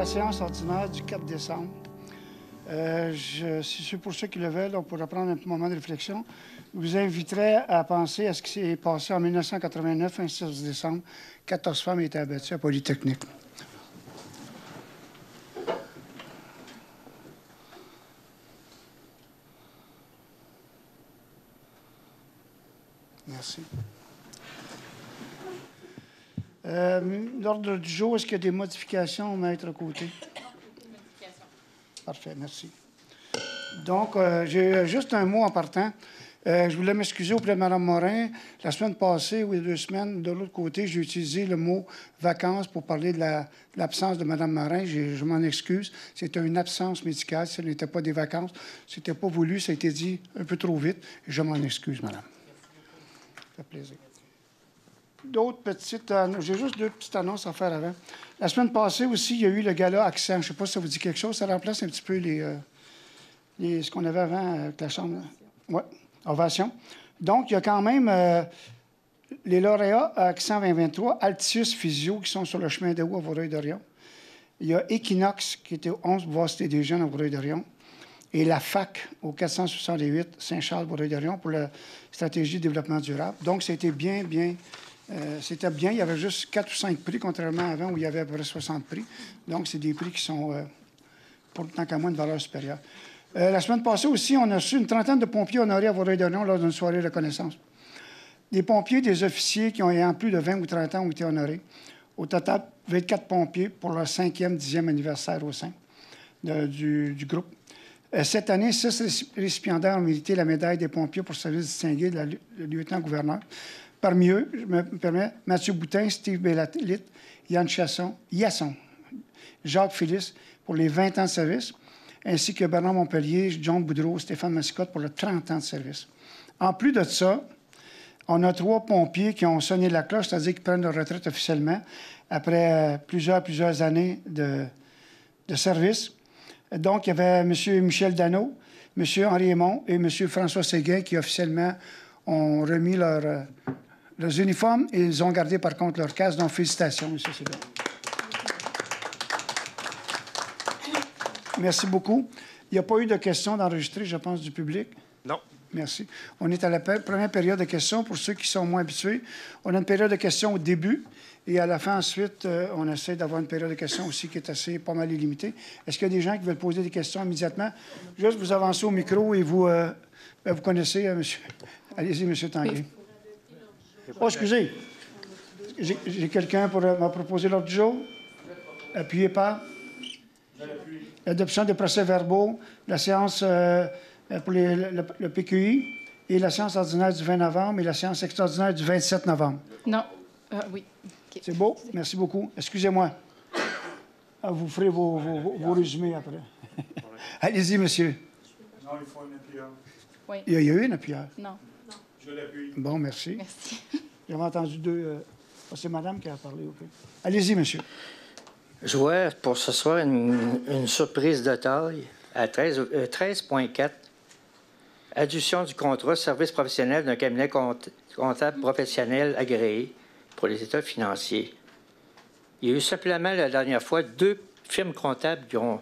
la séance ordinaire du 4 décembre. Si c'est pour ceux qui le veulent, on pourra prendre un petit moment de réflexion. Je vous inviterai à penser à ce qui s'est passé en 1989, un 16 décembre. 14 femmes étaient abattues à Polytechnique. Merci. L'ordre du jour, est-ce qu'il y a des modifications, Maître Côté? Aucune modification. Parfait, merci. Donc, j'ai juste un mot en partant. Je voulais m'excuser auprès de Mme Morin. La semaine passée, ou il y a 2 semaines, de l'autre côté, j'ai utilisé le mot « vacances » pour parler de l'absence de Mme Morin. Je m'en excuse. C'était une absence médicale. Ce n'était pas des vacances. Ce n'était pas voulu. Ça a été dit un peu trop vite. Je m'en excuse, madame. Ça fait plaisir. D'autres petites... j'ai juste 2 petites annonces à faire avant. La semaine passée aussi, il y a eu le gala Accent. Je ne sais pas si ça vous dit quelque chose. Ça remplace un petit peu ce qu'on avait avant avec la Chambre. Oui, Ovation. Donc, il y a quand même les lauréats Accent 2023, Altius Physio, qui sont sur le chemin de haut à Vaudreuil-Dorion. Il y a Equinox, qui était au 11 Bois Cité des Jeunes à Vaudreuil-Dorion. Et la FAC, au 468 Saint-Charles-Vaudreuil-Dorion, pour la stratégie de développement durable. Donc, c'était bien. C'était bien. Il y avait juste 4 ou 5 prix, contrairement à avant, où il y avait à peu près 60 prix. Donc, c'est des prix qui sont, pour tant qu'à moins, de valeur supérieure. La semaine passée aussi, on a reçu une trentaine de pompiers honorés à Vaudreuil-Dorion lors d'une soirée de reconnaissance. Des pompiers, des officiers qui ont ayant plus de 20 ou 30 ans ont été honorés. Au total, 24 pompiers pour leur 5e, 10e anniversaire au sein du groupe. Cette année, 6 récipiendaires ont mérité la médaille des pompiers pour service distingué de la lieutenant-gouverneur. Parmi eux, je me permets, Mathieu Boutin, Steve Bellalit, Yann Yasson, Jacques Félix pour les 20 ans de service, ainsi que Bernard Montpellier, John Boudreau, Stéphane Massicotte pour les 30 ans de service. En plus de ça, on a 3 pompiers qui ont sonné la cloche, c'est-à-dire qu'ils prennent leur retraite officiellement après plusieurs années de service. Donc, il y avait M. Michel Dano, M. Henri Aymon et M. François Séguin qui officiellement ont remis leurs uniformes et ils ont gardé par contre leur casque. Donc, félicitations, M. Séguin. Merci beaucoup. Il n'y a pas eu de questions d'enregistrer, je pense, du public? Non. Merci. On est à la première période de questions. Pour ceux qui sont moins habitués, on a une période de questions au début et à la fin, ensuite, on essaie d'avoir une période de questions aussi qui est pas mal illimitée. Est-ce qu'il y a des gens qui veulent poser des questions immédiatement? Juste vous avancez au micro et vous connaissez, monsieur. Allez-y, monsieur Tanguay. Oh, excusez. J'ai quelqu'un pour me proposer l'ordre du jour? Appuyé par? L'adoption des procès-verbaux, la séance pour le PQI et la séance ordinaire du 20 novembre et la séance extraordinaire du 27 novembre. Non. Oui. Okay. C'est beau? Merci beaucoup. Excusez-moi. Vous ferez vos résumés après. Allez-y, monsieur. Non, il faut un appuyeur. Oui. Il y a eu un appuyeur? Non. Je l'appuie. Bon, merci. Merci. J'avais entendu 2... c'est madame qui a parlé. Okay. Allez-y, monsieur. Je vois pour ce soir une surprise de taille à 13.4. Addition du contrat service professionnel d'un cabinet comptable professionnel agréé pour les états financiers. Il y a eu simplement la dernière fois 2 firmes comptables qui ont...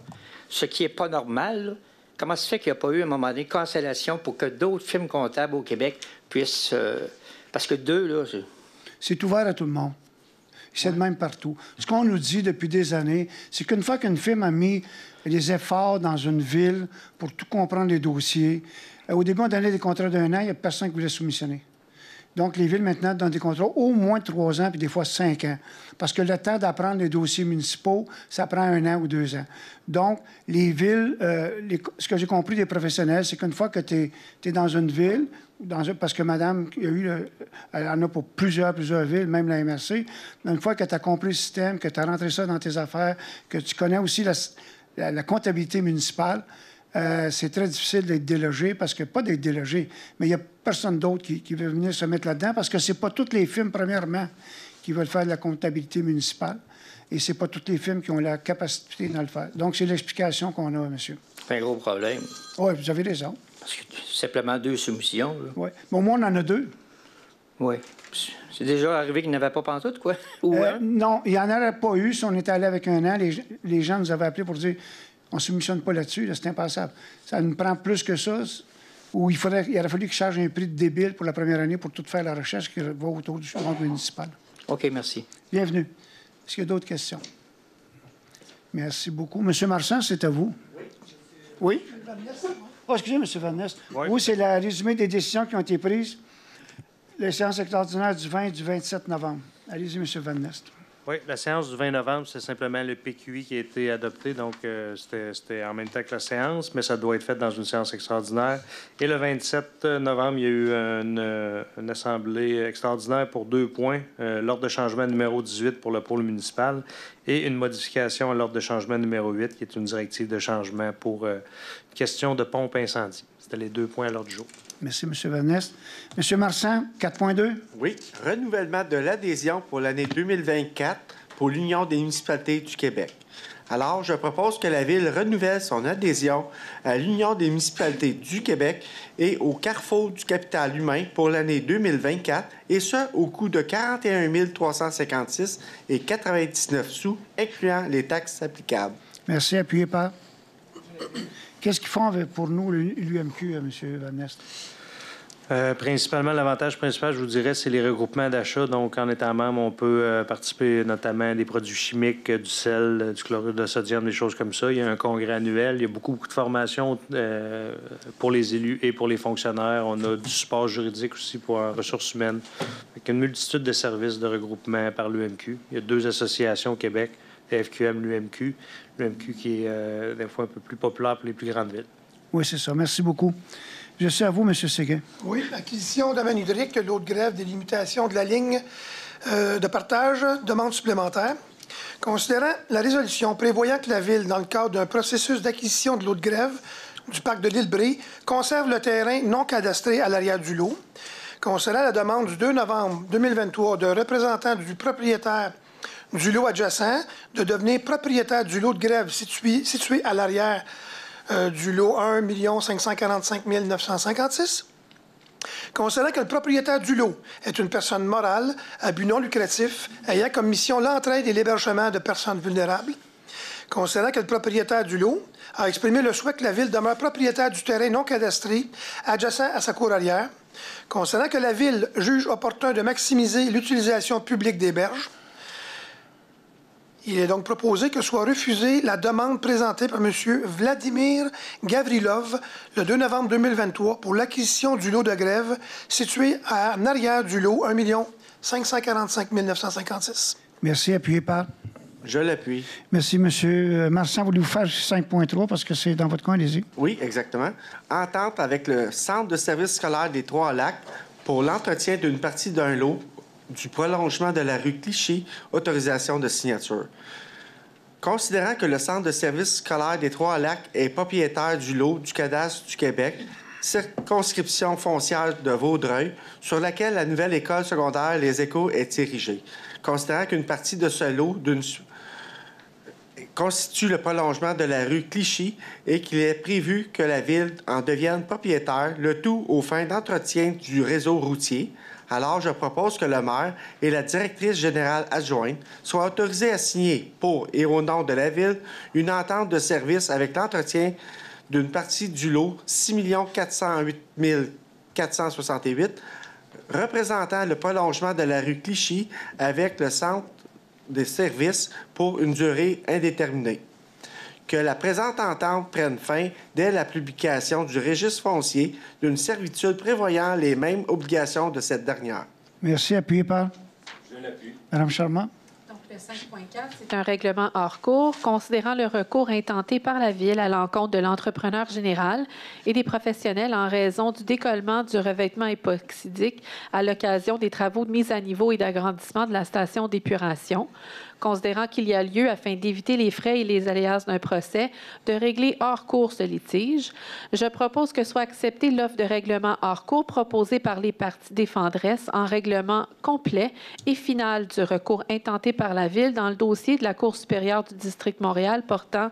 Ce qui n'est pas normal. Là. Comment se fait qu'il n'y a pas eu à un moment donné cancellation pour que d'autres firmes comptables au Québec puissent... parce que 2, là... C'est ouvert à tout le monde. C'est de même partout. Ce qu'on nous dit depuis des années, c'est qu'une fois qu'une firme a mis des efforts dans une ville pour tout comprendre les dossiers, au début, on donnait des contrats d'1 an, il n'y a personne qui voulait soumissionner. Donc, les villes, maintenant, donnent des contrats au moins 3 ans, puis des fois 5 ans. Parce que le temps d'apprendre les dossiers municipaux, ça prend 1 an ou 2 ans. Donc, les villes, ce que j'ai compris des professionnels, c'est qu'une fois que tu es dans une ville, parce que madame, elle en a pour plusieurs villes, même la MRC, mais une fois que tu as compris le système, que tu as rentré ça dans tes affaires, que tu connais aussi la comptabilité municipale, c'est très difficile d'être délogé, parce que pas d'être délogé, mais il n'y a personne d'autre qui veut venir se mettre là-dedans, parce que c'est pas toutes les firmes, premièrement, qui veulent faire de la comptabilité municipale, et c'est pas toutes les firmes qui ont la capacité de le faire. Donc, c'est l'explication qu'on a, monsieur. C'est un gros problème. Oui, vous avez raison. Parce que simplement 2 soumissions. Oui, mais au moins, on en a 2. Oui. C'est déjà arrivé qu'il n'y en avait pas pantoute, quoi? Ou, hein? Non, il n'y en aurait pas eu si on était allé avec un an. Les gens nous avaient appelés pour dire on ne soumissionne pas là-dessus, là, c'est impassable. Ça nous prend plus que ça. Où il aurait fallu qu'ils chargent un prix de débile pour la première année pour tout faire la recherche qui va autour du compte municipal. OK, merci. Bienvenue. Est-ce qu'il y a d'autres questions? Merci beaucoup. Monsieur Marchand, c'est à vous. Oui? Oh, excusez, M. Van Nest. Oui, c'est le résumé des décisions qui ont été prises. Les séances extraordinaires du 20 et du 27 novembre. Allez-y, M. Van Nest. Oui, la séance du 20 novembre, c'est simplement le PQI qui a été adopté, donc c'était en même temps que la séance, mais ça doit être fait dans une séance extraordinaire. Et le 27 novembre, il y a eu une assemblée extraordinaire pour 2 points, l'ordre de changement numéro 18 pour le pôle municipal et une modification à l'ordre de changement numéro 8, qui est une directive de changement pour question de pompe incendie. C'était les 2 points à l'ordre du jour. Merci, M. Van Nest. M. Marchand, 4.2. Oui, renouvellement de l'adhésion pour l'année 2024 pour l'Union des municipalités du Québec. Alors, je propose que la Ville renouvelle son adhésion à l'Union des municipalités du Québec et au Carrefour du capital humain pour l'année 2024, et ce, au coût de 41 356,99 sous, incluant les taxes applicables. Merci. Appuyé par. Qu'est-ce qu'ils font pour nous, l'UMQ, M. Van Nest? Principalement, l'avantage principal, je vous dirais, c'est les regroupements d'achats. Donc, en étant membre, on peut participer notamment à des produits chimiques, du sel, du chlorure de sodium, des choses comme ça. Il y a un congrès annuel. Il y a beaucoup de formations pour les élus et pour les fonctionnaires. On a du support juridique aussi pour les ressources humaines. Avec une multitude de services de regroupement par l'UMQ. Il y a 2 associations au Québec, FQM, l'UMQ. L'UMQ qui est des fois un peu plus populaire pour les plus grandes villes. Oui, c'est ça. Merci beaucoup. Je suis à vous, M. Séguin. Oui, acquisition domaine hydrique, l'eau de grève, délimitation de la ligne de partage, demande supplémentaire. Considérant la résolution prévoyant que la Ville, dans le cadre d'un processus d'acquisition de l'eau de grève du parc de l'Île-Brie, conserve le terrain non cadastré à l'arrière du lot. Considérant la demande du 2 novembre 2023 d'un représentant du propriétaire du lot adjacent de devenir propriétaire du lot de grève situé à l'arrière du lot 1 545 956. Considérant que le propriétaire du lot est une personne morale à but non lucratif ayant comme mission l'entraide et l'hébergement de personnes vulnérables. Considérant que le propriétaire du lot a exprimé le souhait que la Ville demeure propriétaire du terrain non cadastré adjacent à sa cour arrière. Considérant que la Ville juge opportun de maximiser l'utilisation publique des berges. Il est donc proposé que soit refusée la demande présentée par M. Vladimir Gavrilov le 2 novembre 2023 pour l'acquisition du lot de grève situé en arrière du lot 1 545 956. Merci. Appuyé par. Je l'appuie. Merci, M. Marchand. Voulez-vous faire 5.3 parce que c'est dans votre coin, allez-y. Oui, exactement. Entente avec le Centre de services scolaires des Trois-Lacs pour l'entretien d'une partie d'un lot du prolongement de la rue Clichy, autorisation de signature. Considérant que le Centre de services scolaires des Trois-Lacs est propriétaire du lot du cadastre du Québec, circonscription foncière de Vaudreuil, sur laquelle la nouvelle école secondaire Les Échos est érigée. Considérant qu'une partie de ce lot constitue le prolongement de la rue Clichy et qu'il est prévu que la Ville en devienne propriétaire, le tout aux fins d'entretien du réseau routier. Alors, je propose que le maire et la directrice générale adjointe soient autorisés à signer pour et au nom de la Ville une entente de service avec l'entretien d'une partie du lot 6 408 468 représentant le prolongement de la rue Clichy avec le centre des services pour une durée indéterminée. Que la présente entente prenne fin dès la publication du registre foncier d'une servitude prévoyant les mêmes obligations de cette dernière. Merci. Appuyé par. Je l'appuie. Mme Charmant. Donc, le 5.4, c'est un règlement hors cours considérant le recours intenté par la Ville à l'encontre de l'entrepreneur général et des professionnels en raison du décollement du revêtement époxydique à l'occasion des travaux de mise à niveau et d'agrandissement de la station d'épuration. Considérant qu'il y a lieu, afin d'éviter les frais et les aléas d'un procès, de régler hors cours ce litige, je propose que soit acceptée l'offre de règlement hors cours proposée par les parties défenderesses en règlement complet et final du recours intenté par la Ville dans le dossier de la Cour supérieure du district Montréal portant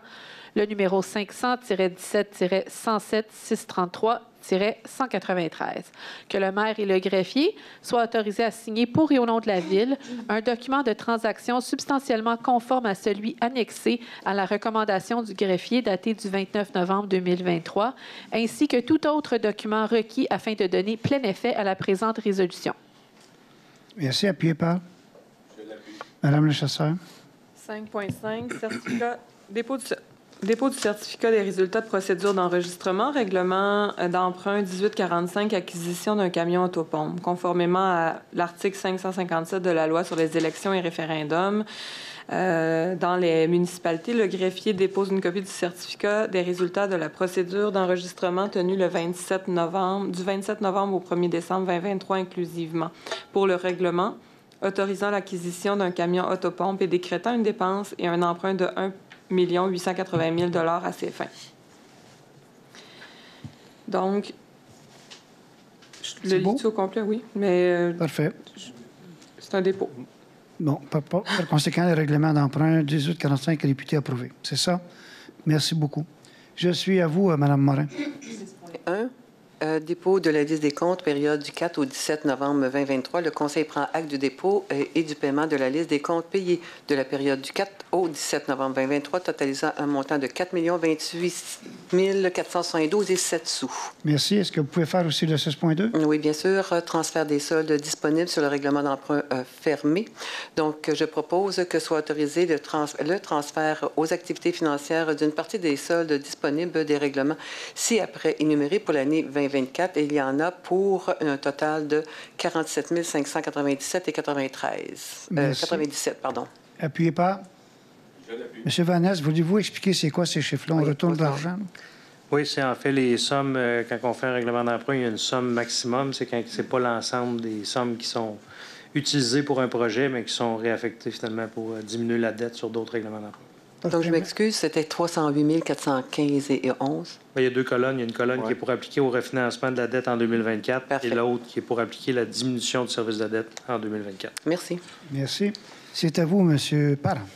le numéro 500-17-107-633-193, que le maire et le greffier soient autorisés à signer pour et au nom de la Ville un document de transaction substantiellement conforme à celui annexé à la recommandation du greffier daté du 29 novembre 2023, ainsi que tout autre document requis afin de donner plein effet à la présente résolution. Merci. Appuyé par? Madame le chasseur. 5.5, certificat, dépôt du certificat des résultats de procédure d'enregistrement, règlement d'emprunt 1845, acquisition d'un camion autopompe. Conformément à l'article 557 de la loi sur les élections et référendums, dans les municipalités, le greffier dépose une copie du certificat des résultats de la procédure d'enregistrement tenue du 27 novembre au 1er décembre 2023 inclusivement pour le règlement autorisant l'acquisition d'un camion autopompe et décrétant une dépense et un emprunt de 1 880 000 à ces fins. Donc, je le lis au complet, oui, mais Parfait. c'est un dépôt. Bon, par conséquent, le règlement d'emprunt 1845 est réputé approuvé. C'est ça? Merci beaucoup. Je suis à vous, Mme Morin. 1. Dépôt de la liste des comptes, période du 4 au 17 novembre 2023. Le Conseil prend acte du dépôt et du paiement de la liste des comptes payés de la période du 4 au 17 novembre 2023, totalisant un montant de 4 028 472 et 7 sous. Merci. Est-ce que vous pouvez faire aussi le 6.2? Oui, bien sûr. Transfert des soldes disponibles sur le règlement d'emprunt fermé. Donc, je propose que soit autorisé le transfert aux activités financières d'une partie des soldes disponibles des règlements ci-après énumérés pour l'année 2024. Et il y en a pour un total de 47 597 et 97, pardon. Appuyé par? Monsieur Vanesse, voulez-vous expliquer c'est quoi ces chiffres-là? On retourne de l'argent? Oui, c'est en fait les sommes, quand on fait un règlement d'emprunt, il y a une somme maximum. C'est quand c'est pas l'ensemble des sommes qui sont utilisées pour un projet, mais qui sont réaffectées finalement pour diminuer la dette sur d'autres règlements d'emprunt. Donc, je m'excuse, c'était 308 415 et 11. Il y a deux colonnes. Il y a une colonne qui est pour appliquer au refinancement de la dette en 2024 Parfait. Et l'autre qui est pour appliquer la diminution du service de la dette en 2024. Merci. Merci. C'est à vous, M. Parent.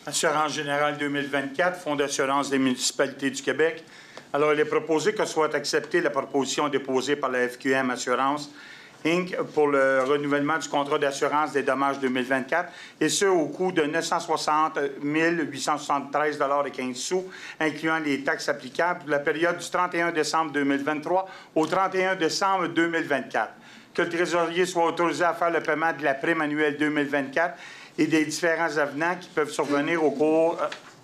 Assurance générale 2024, Fonds d'assurance des municipalités du Québec. Alors, il est proposé que soit acceptée la proposition déposée par la FQM Assurance Inc. pour le renouvellement du contrat d'assurance des dommages 2024, et ce, au coût de 960 873,15 $, incluant les taxes applicables pour la période du 31 décembre 2023 au 31 décembre 2024. Que le trésorier soit autorisé à faire le paiement de la prime annuelle 2024 et des différents avenants qui peuvent survenir au cours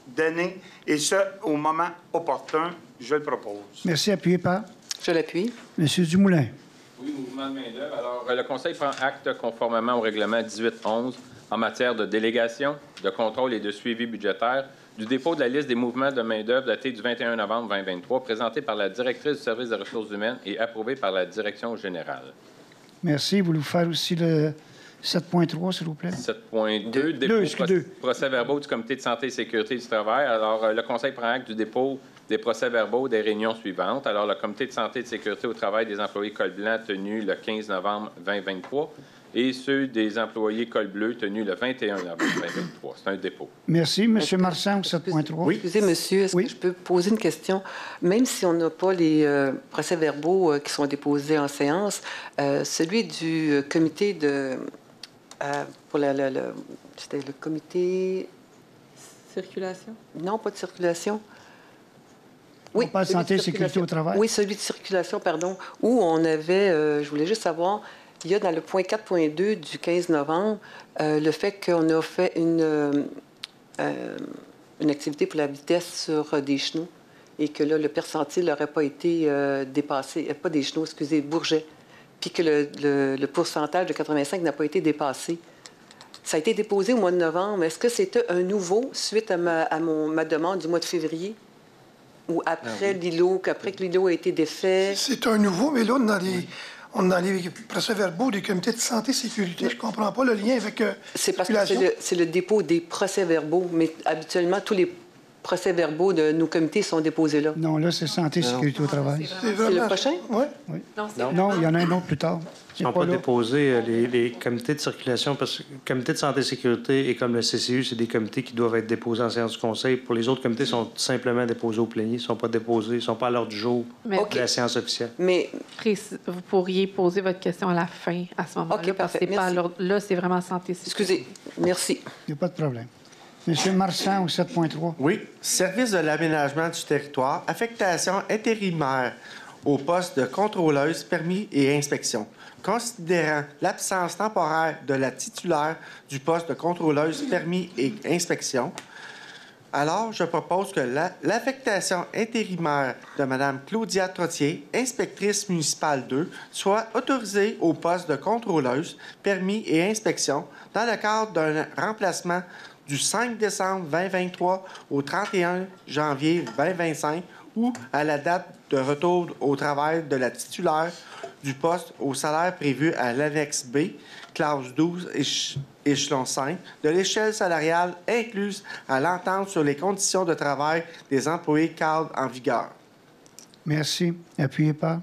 d'année, et ce, au moment opportun. Je le propose. Merci. Appuyé par? Je l'appuie. M. Dumoulin. Oui, mouvement de main-d'œuvre. Alors, le Conseil prend acte conformément au règlement 1811 en matière de délégation, de contrôle et de suivi budgétaire du dépôt de la liste des mouvements de main-d'œuvre datée du 21 novembre 2023, présentée par la directrice du service des ressources humaines et approuvée par la direction générale. Merci. Voulez-vous faire aussi le 7.3, s'il vous plaît? 7.2, dépôt procès-verbaux du Comité de santé et sécurité du travail. Alors, le Conseil prend acte du dépôt des procès-verbaux des réunions suivantes. Alors, le Comité de santé et de sécurité au travail des employés col blanc tenu le 15 novembre 2023 et ceux des employés col bleu tenus le 21 novembre 2023. C'est un dépôt. Merci. M. Marchand, 7.3. Oui. Excusez, monsieur, est-ce que je peux poser une question? Même si on n'a pas les procès-verbaux qui sont déposés en séance, celui du comité de... c'était le comité... Circulation? Non, pas de circulation. Oui, on parle de santé et sécurité au travail? Oui, celui de circulation, pardon, où on avait, je voulais juste savoir, il y a dans le point 4.2 du 15 novembre, le fait qu'on a fait une activité pour la vitesse sur des chenaux et que là, le percentile n'aurait pas été dépassé, pas des chenaux, excusez, Bourget, puis que le pourcentage de 85 n'a pas été dépassé. Ça a été déposé au mois de novembre. Est-ce que c'était un nouveau suite à ma demande du mois de février? Ou après l'îlot, qu'après que l'îlot a été défait? C'est un nouveau, mais là, on est dans les procès-verbaux des comités de santé et sécurité. Je ne comprends pas le lien avec c'est parce que c'est le dépôt des procès-verbaux, mais habituellement, tous les procès-verbaux de nos comités sont déposés là. Non, là, c'est santé et sécurité au travail. C'est le prochain? Oui. Non, il y en a un autre plus tard. Ils ne sont pas déposés, les comités de circulation, parce que le comité de santé et sécurité et comme le CCU, c'est des comités qui doivent être déposés en séance du conseil. Pour les autres comités, ils sont simplement déposés au plénier. Ils ne sont pas déposés, ils ne sont pas à l'ordre du jour de la séance officielle. Mais vous pourriez poser votre question à la fin, à ce moment-là. OK, parfait. Pas là, c'est vraiment santé et sécurité. excusez, merci. Il n'y a pas de problème. Monsieur Marchand, au 7.3. Oui. Service de l'aménagement du territoire, affectation intérimaire au poste de contrôleuse, permis et inspection. Considérant l'absence temporaire de la titulaire du poste de contrôleuse, permis et inspection, alors je propose que l'affectation intérimaire de Mme Claudia Trottier, inspectrice municipale 2, soit autorisée au poste de contrôleuse, permis et inspection dans le cadre d'un remplacement du 5 décembre 2023 au 31 janvier 2025 ou à la date de retour au travail de la titulaire du poste au salaire prévu à l'annexe B, classe 12, échelon 5, de l'échelle salariale incluse à l'entente sur les conditions de travail des employés cadres en vigueur. Merci. Appuyé par?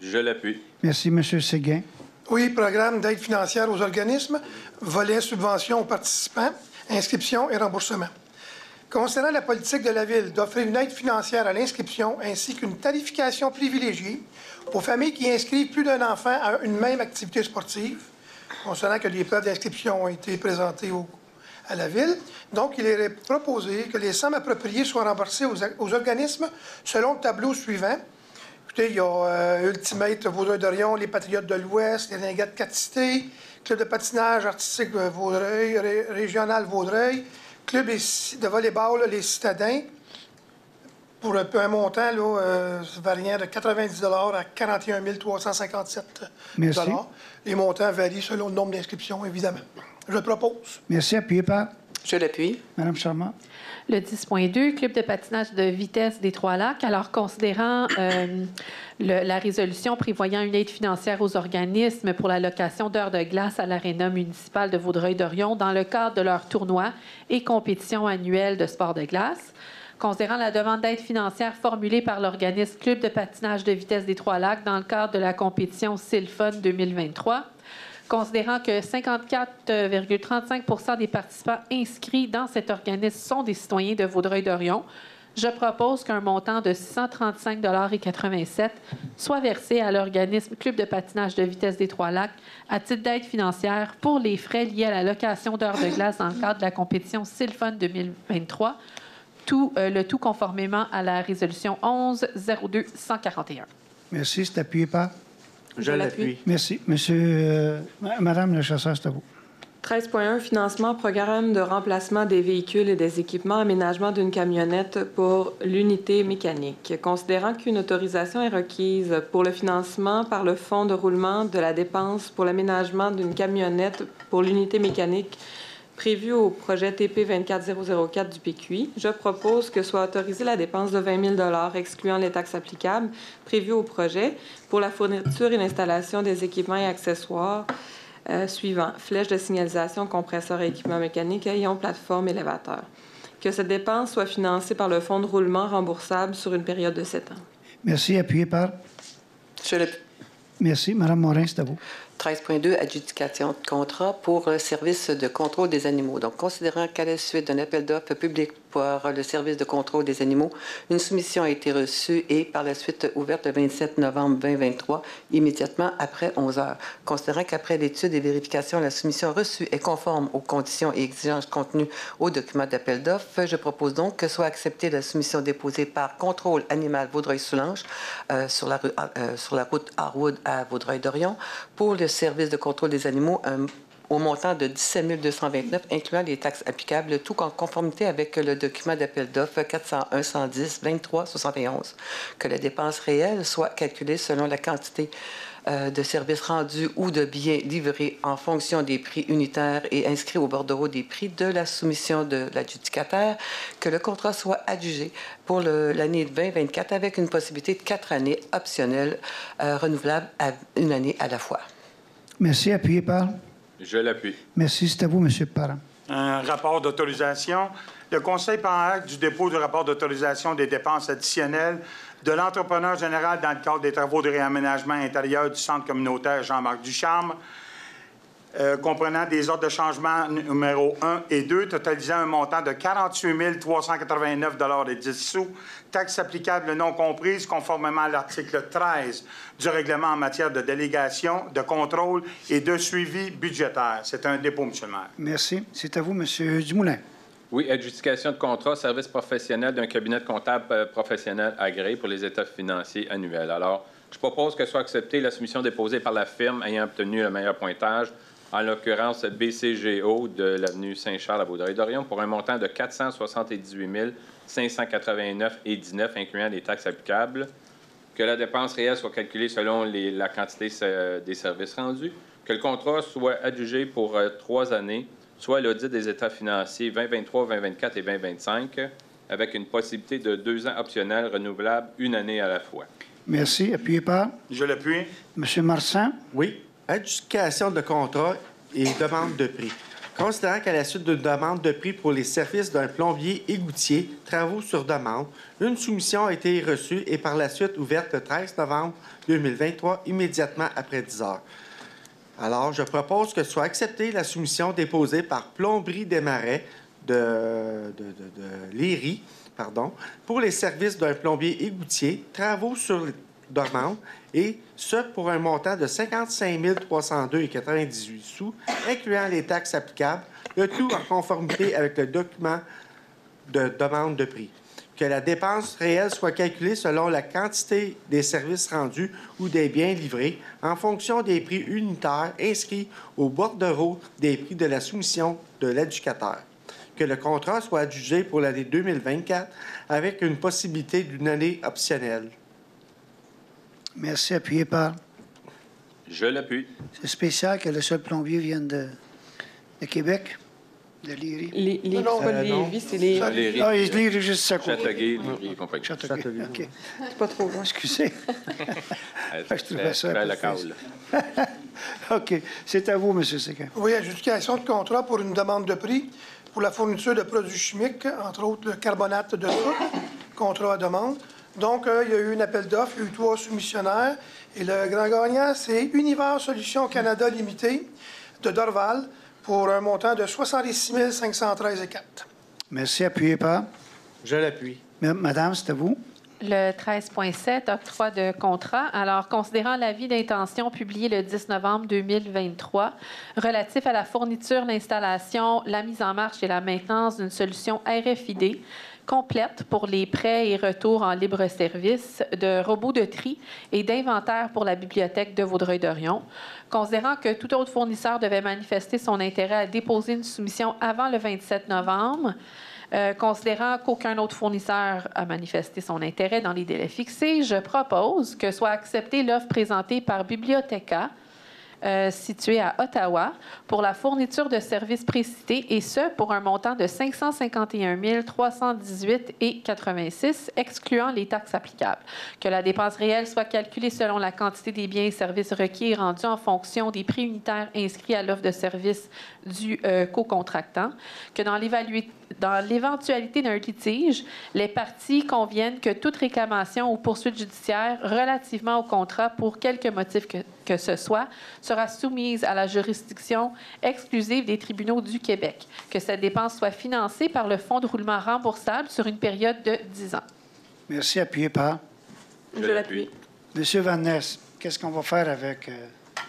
Je l'appuie. Merci, M. Séguin. Oui, programme d'aide financière aux organismes, volet subvention aux participants, inscription et remboursement. Concernant la politique de la Ville d'offrir une aide financière à l'inscription ainsi qu'une tarification privilégiée aux familles qui inscrivent plus d'un enfant à une même activité sportive, concernant que les preuves d'inscription ont été présentées à la Ville. Donc, il est proposé que les sommes appropriées soient remboursées aux organismes selon le tableau suivant. Écoutez, il y a Ultimate Vaudreuil-Dorion, les Patriotes de l'Ouest, les Ringuettes Quatre-Cités, Club de patinage artistique Vaudreuil, Régional Vaudreuil, Club de volleyball Les Citadins, pour un montant là, variant de 90 à 41 357 Merci. Les montants varient selon le nombre d'inscriptions, évidemment. Je le propose. Merci. Appuyé par? Je l'appuie. Mme Charmant. Le 10.2, Club de patinage de vitesse des Trois-Lacs. Alors, considérant la résolution prévoyant une aide financière aux organismes pour la location d'heures de glace à l'aréna municipale de Vaudreuil-Dorion dans le cadre de leur tournoi et compétition annuelle de sport de glace, considérant la demande d'aide financière formulée par l'organisme Club de patinage de vitesse des Trois-Lacs dans le cadre de la compétition Silfun 2023, considérant que 54,35 des participants inscrits dans cet organisme sont des citoyens de Vaudreuil-Dorion, je propose qu'un montant de 635,87 $ soit versé à l'organisme Club de patinage de vitesse des Trois-Lacs à titre d'aide financière pour les frais liés à la location d'heures de glace dans le cadre de la compétition Silfun 2023, le tout conformément à la résolution 11-02-141. Merci. C'est appuyé par? Je l'appuie. Merci. Madame le chasseur, c'est à vous. 13.1, financement, programme de remplacement des véhicules et des équipements, aménagement d'une camionnette pour l'unité mécanique. Considérant qu'une autorisation est requise pour le financement par le fonds de roulement de la dépense pour l'aménagement d'une camionnette pour l'unité mécanique prévu au projet TP 24004 du PQI, je propose que soit autorisée la dépense de 20 000 $ excluant les taxes applicables prévues au projet pour la fourniture et l'installation des équipements et accessoires suivants. Flèches de signalisation, compresseurs et équipements mécaniques, haillons, plateforme, élévateurs. Que cette dépense soit financée par le fonds de roulement remboursable sur une période de 7 ans. Merci. Appuyé par? Je l'appuie. Merci. Madame Morin, c'est à vous. 13.2, adjudication de contrat pour le service de contrôle des animaux. Donc, considérant qu'à la suite d'un appel d'offres public pour le service de contrôle des animaux, une soumission a été reçue et par la suite ouverte le 27 novembre 2023, immédiatement après 11 heures. Considérant qu'après l'étude et vérification, la soumission reçue est conforme aux conditions et exigences contenues au document d'appel d'offres, je propose donc que soit acceptée la soumission déposée par Contrôle Animal Vaudreuil-Soulanges sur la route Harwood à Vaudreuil-Dorion pour le service de contrôle des animaux au montant de 17 229, incluant les taxes applicables, tout en conformité avec le document d'appel d'offres 401 110 23 71. Que la dépense réelle soit calculée selon la quantité de services rendus ou de biens livrés en fonction des prix unitaires et inscrits au bordereau des prix de la soumission de l'adjudicataire, que le contrat soit adjugé pour l'année 2024 avec une possibilité de 4 années optionnelles renouvelables à une année à la fois. Merci. Appuyé par? Je l'appuie. Merci. C'est à vous, M. Parent. Un rapport d'autorisation Le Conseil prend acte du dépôt du rapport d'autorisation des dépenses additionnelles de l'entrepreneur général dans le cadre des travaux de réaménagement intérieur du centre communautaire Jean-Marc Ducharme, comprenant des ordres de changement numéro 1 et 2, totalisant un montant de 48 389,10 $, taxes applicables non comprises, conformément à l'article 13 du règlement en matière de délégation, de contrôle et de suivi budgétaire. C'est un dépôt, M. le maire. Merci. C'est à vous, M. Dumoulin. Oui, adjudication de contrat, service professionnel d'un cabinet de comptable professionnel agréé pour les états financiers annuels. Alors, je propose que soit acceptée la soumission déposée par la firme ayant obtenu le meilleur pointage, en l'occurrence BCGO de l'avenue Saint-Charles à Vaudreuil-Dorion, pour un montant de 478 589,19 $, incluant les taxes applicables, que la dépense réelle soit calculée selon la quantité des services rendus, que le contrat soit adjugé pour 3 années, soit l'audit des états financiers 2023, 2024 et 2025, avec une possibilité de 2 ans optionnels renouvelables 1 année à la fois. Merci. Appuyé par? Je l'appuie. M. Marsan? Oui. Adjudication de contrat et demande de prix. Considérant qu'à la suite d'une demande de prix pour les services d'un plombier égoutier, travaux sur demande, une soumission a été reçue et par la suite ouverte le 13 novembre 2023, immédiatement après 10 heures. Alors, je propose que soit acceptée la soumission déposée par Plomberie des Marais de Léry, pour les services d'un plombier égoutier, travaux sur demande, et ce pour un montant de 55 302,98 $, incluant les taxes applicables, le tout en conformité avec le document de demande de prix. Que la dépense réelle soit calculée selon la quantité des services rendus ou des biens livrés en fonction des prix unitaires inscrits au bordereau des prix de la soumission de l'adjudicateur. Que le contrat soit adjugé pour l'année 2024 avec une possibilité d'une année optionnelle. Merci. Appuyé par? Je l'appuie. C'est spécial que le seul plombier vienne de Québec, de Léry. Lévis, c'est les... Léry. Ah, Léry, juste à côté. Châteauguay, Léry et compagnie. Châteauguay, OK. C'est pas trop loin. Excusez. Je trouvais ça un peu local. OK. C'est à vous, M. Séquin. Oui, adjudication de contrat pour une demande de prix pour la fourniture de produits chimiques, entre autres le carbonate de soude, contrat à demande. Donc, il y a eu un appel d'offres, il y a eu 3 soumissionnaires. Et le grand gagnant, c'est Univers Solutions Canada Limité de Dorval pour un montant de 66 513,04 $. Merci. Appuyé par? Je l'appuie. Madame, c'est à vous. Le 13.7, octroi de contrat. Alors, considérant l'avis d'intention publié le 10 novembre 2023 relatif à la fourniture, l'installation, la mise en marche et la maintenance d'une solution RFID complète pour les prêts et retours en libre service, de robots de tri et d'inventaire pour la bibliothèque de Vaudreuil-Dorion. Considérant que tout autre fournisseur devait manifester son intérêt à déposer une soumission avant le 27 novembre, considérant qu'aucun autre fournisseur a manifesté son intérêt dans les délais fixés, je propose que soit acceptée l'offre présentée par Bibliothéca, située à Ottawa, pour la fourniture de services précités, et ce, pour un montant de 551 318,86 $, excluant les taxes applicables. Que la dépense réelle soit calculée selon la quantité des biens et services requis et rendus en fonction des prix unitaires inscrits à l'offre de service du co-contractant. Que dans l'éventualité d'un litige, les parties conviennent que toute réclamation ou poursuite judiciaire relativement au contrat, pour quelque motif que ce soit, sera soumise à la juridiction exclusive des tribunaux du Québec. Que cette dépense soit financée par le Fonds de roulement remboursable sur une période de 10 ans. Merci. Appuyé par? Je l'appuie. Monsieur Van Ness, qu'est-ce qu'on va faire avec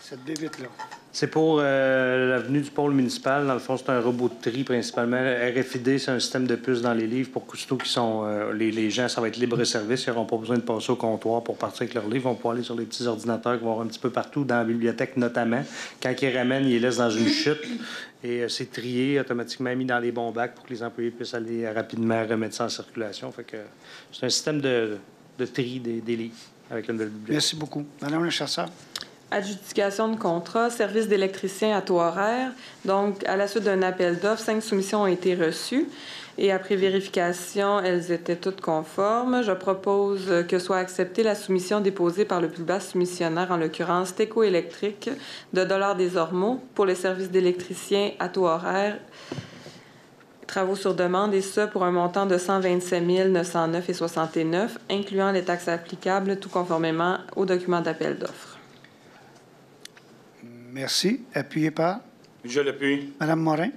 cette bébite-là? C'est pour l'avenue du pôle municipal. Dans le fond, c'est un robot de tri principalement. RFID, c'est un système de puces dans les livres pour ceux qui sont... les gens, ça va être libre-service. Ils n'auront pas besoin de passer au comptoir pour partir avec leurs livres. Ils vont pouvoir aller sur les petits ordinateurs qui vont avoir un petit peu partout, dans la bibliothèque notamment. Quand ils ramènent, ils les laissent dans une chute. Et c'est trié, automatiquement mis dans les bons bacs pour que les employés puissent aller rapidement remettre ça en circulation. Fait que c'est un système de tri des livres avec la nouvelle bibliothèque. Merci beaucoup. Madame le chasseur. Adjudication de contrat, service d'électricien à taux horaire. Donc, à la suite d'un appel d'offres, 5 soumissions ont été reçues. Et après vérification, elles étaient toutes conformes. Je propose que soit acceptée la soumission déposée par le plus bas soumissionnaire, en l'occurrence Teco Électrique, de Dollars des Ormeaux, pour les services d'électricien à taux horaire travaux sur demande, et ce, pour un montant de 127 909,69 $, incluant les taxes applicables, tout conformément au document d'appel d'offres. Merci. Appuyé par Je l'appuie. Mme Morin.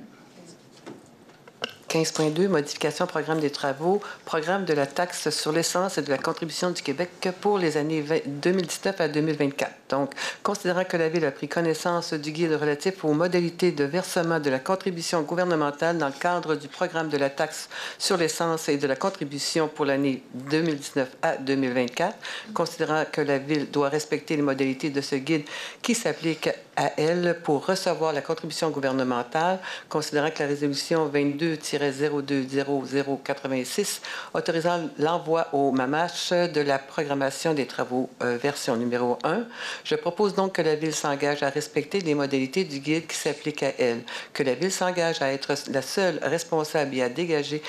15.2, modification programme des travaux, programme de la taxe sur l'essence et de la contribution du Québec pour les années 2019 à 2024. Donc, considérant que la Ville a pris connaissance du guide relatif aux modalités de versement de la contribution gouvernementale dans le cadre du programme de la taxe sur l'essence et de la contribution pour l'année 2019 à 2024, considérant que la Ville doit respecter les modalités de ce guide qui s'appliquent à elle pour recevoir la contribution gouvernementale, considérant que la résolution 22-020086 autorisant l'envoi au MAMACH de la programmation des travaux version numéro 1, je propose donc que la Ville s'engage à respecter les modalités du guide qui s'appliquent à elle, que la Ville s'engage à être la seule responsable et à dégager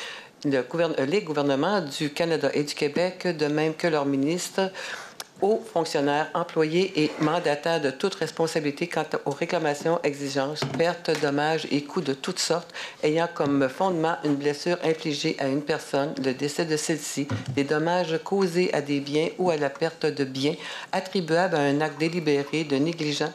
les gouvernements du Canada et du Québec, de même que leurs ministres, aux fonctionnaires, employés et mandataires de toute responsabilité quant aux réclamations, exigences, pertes, dommages et coûts de toutes sortes ayant comme fondement une blessure infligée à une personne, le décès de celle-ci, des dommages causés à des biens ou à la perte de biens attribuables à un acte délibéré de négligence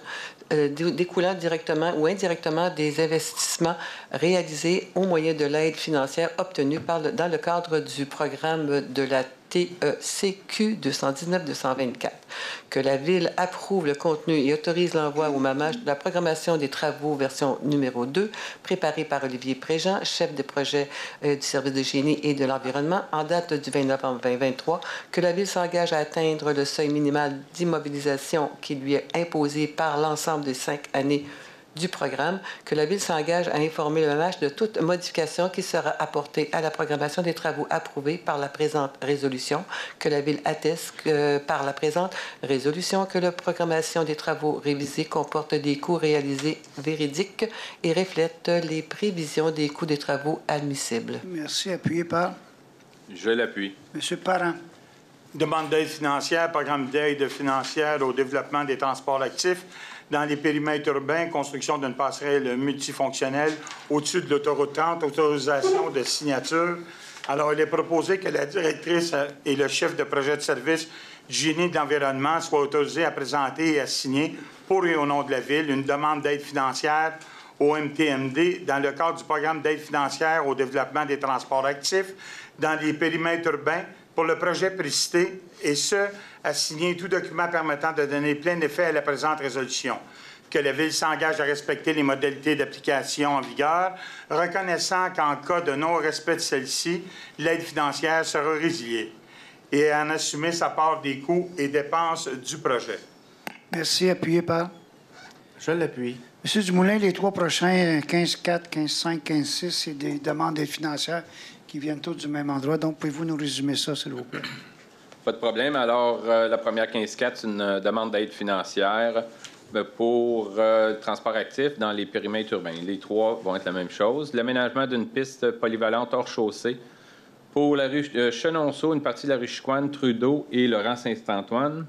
découlant directement ou indirectement des investissements réalisés au moyen de l'aide financière obtenue dans le cadre du programme de la TECQ 219-224, que la Ville approuve le contenu et autorise l'envoi au MAMACH de la programmation des travaux version numéro 2, préparée par Olivier Préjean, chef de projet du service de génie et de l'environnement, en date du 20 novembre 2023, que la Ville s'engage à atteindre le seuil minimal d'immobilisation qui lui est imposé par l'ensemble des 5 années du programme, que la Ville s'engage à informer le MAMACH de toute modification qui sera apportée à la programmation des travaux approuvés par la présente résolution, que la Ville atteste par la présente résolution que la programmation des travaux révisés comporte des coûts réalisés véridiques et reflète les prévisions des coûts des travaux admissibles. Merci. Appuyé par Je l'appuie. M. Parent. Demande d'aide financière, programme d'aide financière au développement des transports actifs dans les périmètres urbains, construction d'une passerelle multifonctionnelle au-dessus de l'autoroute 30, autorisation de signature. Alors, il est proposé que la directrice et le chef de projet de service du génie de l'environnement soient autorisés à présenter et à signer, pour et au nom de la Ville, une demande d'aide financière au MTMD dans le cadre du programme d'aide financière au développement des transports actifs dans les périmètres urbains pour le projet précité, et ce, à signer tout document permettant de donner plein effet à la présente résolution. Que la Ville s'engage à respecter les modalités d'application en vigueur, reconnaissant qu'en cas de non-respect de celle-ci, l'aide financière sera résiliée, et à en assumer sa part des coûts et dépenses du projet. Merci. Appuyé par Je l'appuie. M. Dumoulin, les 3 prochains, 15-4, 15-5, 15-6, c'est des demandes d'aide financière qui viennent tous du même endroit. Donc, pouvez-vous nous résumer ça, s'il vous plaît? Pas de problème. Alors, la première 15-4, c'est une demande d'aide financière pour le transport actif dans les périmètres urbains. Les 3 vont être la même chose. L'aménagement d'une piste polyvalente hors chaussée pour la rue Chenonceau, une partie de la rue Chicoine, Trudeau et Laurent-Saint-Antoine,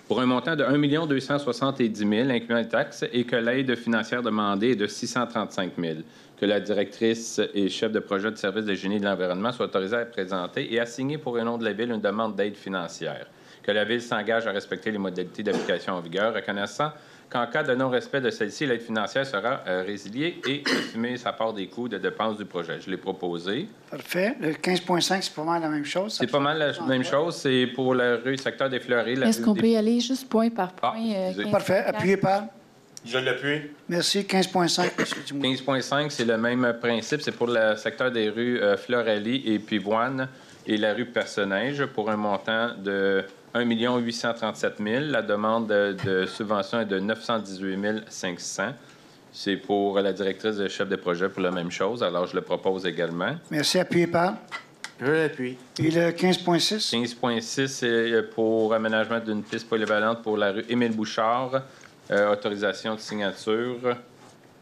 pour un montant de 1 270 000, incluant les taxes, et que l'aide financière demandée est de 635 000. Que la directrice et chef de projet de service de génie de l'environnement soient autorisés à présenter et à signer pour le nom de la Ville une demande d'aide financière. Que la Ville s'engage à respecter les modalités d'application en vigueur, reconnaissant qu'en cas de non-respect de celle-ci, l'aide financière sera résiliée et assumer sa part des coûts de dépenses du projet. Je l'ai proposé. Parfait. Le 15.5, c'est pas mal la même chose. C'est pas mal la même chose. C'est pour la rue secteur des Fleuries. Est-ce qu'on peut y aller juste point par point? Parfait. Appuyé par Je l'appuie. Merci. 15.5, M. Dumoulin. 15.5, c'est le même principe. C'est pour le secteur des rues Florelli et Pivoine et la rue Personnage pour un montant de 1 837 000. La demande de subvention est de 918 500. C'est pour la directrice et le chef de projet pour la même chose. Alors, je le propose également. Merci. Appuyé par Je l'appuie. Et le 15.6? 15.6, c'est pour aménagement d'une piste polyvalente pour la rue Émile Bouchard. Autorisation de signature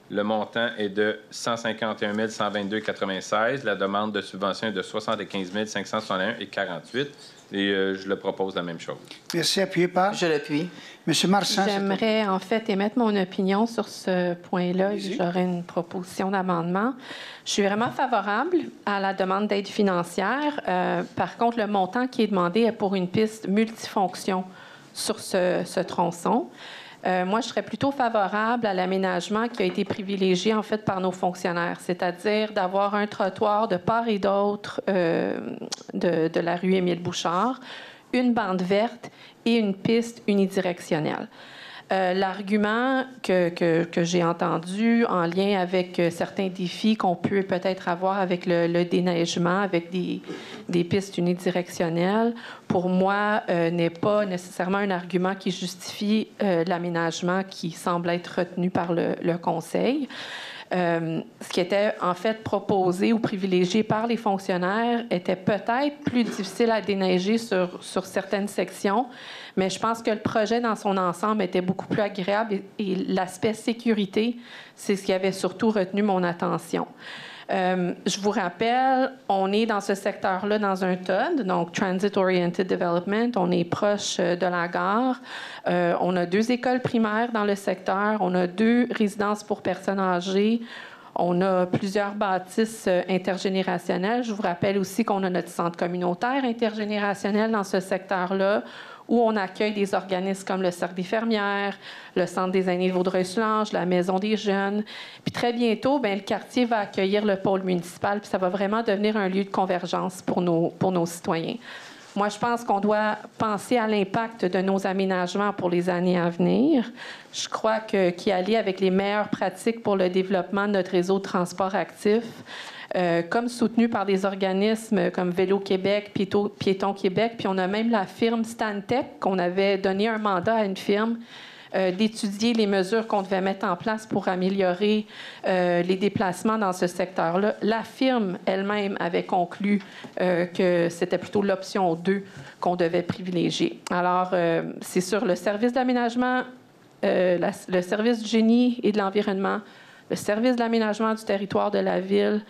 Le montant est de 151 122,96. La demande de subvention est de 75 561,48. Et je le propose la même chose. Merci. Appuyé par? Je l'appuie. M. Marchand. J'aimerais en fait émettre mon opinion sur ce point-là. J'aurais une proposition d'amendement. Je suis vraiment favorable à la demande d'aide financière. Par contre, le montant qui est demandé est pour une piste multifonction sur ce tronçon. Moi, je serais plutôt favorable à l'aménagement qui a été privilégié, en fait, par nos fonctionnaires, c'est-à-dire d'avoir un trottoir de part et d'autre de la rue Émile-Bouchard, une bande verte et une piste unidirectionnelle. L'argument que j'ai entendu en lien avec certains défis qu'on peut peut-être avoir avec le déneigement, avec des pistes unidirectionnelles, pour moi, n'est pas nécessairement un argument qui justifie l'aménagement qui semble être retenu par le Conseil. Ce qui était en fait proposé ou privilégié par les fonctionnaires était peut-être plus difficile à déneiger sur certaines sections, mais je pense que le projet dans son ensemble était beaucoup plus agréable et l'aspect sécurité, c'est ce qui avait surtout retenu mon attention. Je vous rappelle, on est dans ce secteur-là dans un TOD, donc Transit Oriented Development. On est proche de la gare. On a 2 écoles primaires dans le secteur. On a 2 résidences pour personnes âgées. On a plusieurs bâtisses intergénérationnelles. Je vous rappelle aussi qu'on a notre centre communautaire intergénérationnel dans ce secteur-là, où on accueille des organismes comme le Cercle des fermières, le Centre des aînés de Vaudreuil-Soulanges, la Maison des jeunes. Puis très bientôt, bien, le quartier va accueillir le pôle municipal, puis ça va vraiment devenir un lieu de convergence pour nos citoyens. Moi, je pense qu'on doit penser à l'impact de nos aménagements pour les années à venir. Je crois qu'y aller avec les meilleures pratiques pour le développement de notre réseau de transport actif, comme soutenu par des organismes comme Vélo Québec, Piéton Québec, puis on a même la firme Stantec, qu'on avait donné un mandat à une firme d'étudier les mesures qu'on devait mettre en place pour améliorer les déplacements dans ce secteur-là. La firme elle-même avait conclu que c'était plutôt l'option 2 qu'on devait privilégier. Alors, c'est sur le service d'aménagement, le service du génie et de l'environnement, le service de l'aménagement du territoire de la ville,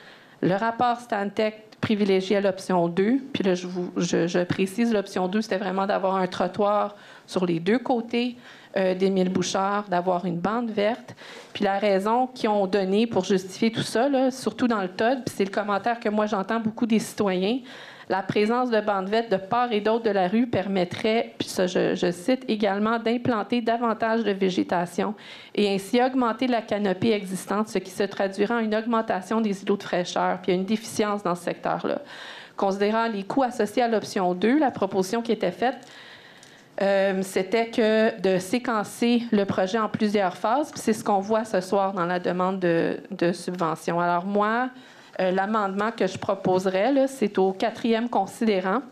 le rapport Stantec privilégié à l'option 2. Puis là, je précise, l'option 2, c'était vraiment d'avoir un trottoir sur les 2 côtés d'Émile-Bouchard, d'avoir une bande verte. Puis la raison qu'ils ont donnée pour justifier tout ça, là, surtout dans le TOD, puis c'est le commentaire que moi j'entends beaucoup des citoyens, la présence de bandes vertes de part et d'autre de la rue permettrait, puis ça je cite, également d'implanter davantage de végétation et ainsi augmenter la canopée existante, ce qui se traduira en une augmentation des îlots de fraîcheur, puis il y a une déficience dans ce secteur-là. Considérant les coûts associés à l'option 2, la proposition qui était faite, c'était que de séquencer le projet en plusieurs phases, puis c'est ce qu'on voit ce soir dans la demande de subvention. Alors moi, l'amendement que je proposerais, là, c'est au 4e considérant.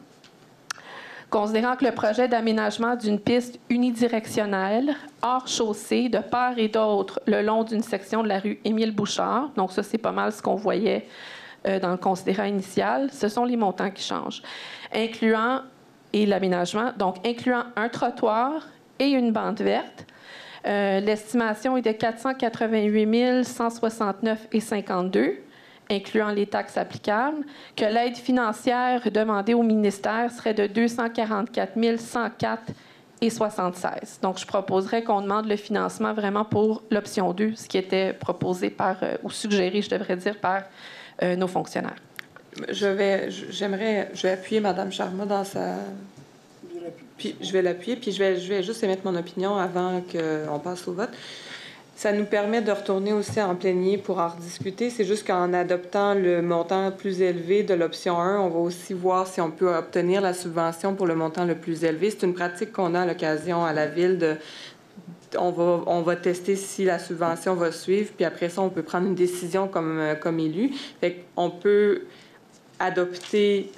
Considérant que le projet d'aménagement d'une piste unidirectionnelle hors chaussée de part et d'autre le long d'une section de la rue Émile-Bouchard, donc ça, c'est pas mal ce qu'on voyait dans le considérant initial, ce sont les montants qui changent, incluant et l'aménagement, donc incluant un trottoir et une bande verte. L'estimation est de 488 169,52, incluant les taxes applicables, que l'aide financière demandée au ministère serait de 244 104,76. Donc, je proposerais qu'on demande le financement vraiment pour l'option 2, ce qui était proposé par, ou suggéré, je devrais dire, par nos fonctionnaires. Je vais appuyer Mme Charma dans sa... Puis je vais l'appuyer, puis je vais juste émettre mon opinion avant qu'on passe au vote. Ça nous permet de retourner aussi en plénier pour en rediscuter. C'est juste qu'en adoptant le montant plus élevé de l'option 1, on va aussi voir si on peut obtenir la subvention pour le montant le plus élevé. C'est une pratique qu'on a à l'occasion à la Ville on va tester si la subvention va suivre, puis après ça, on peut prendre une décision comme élu. Fait qu'on peut adopter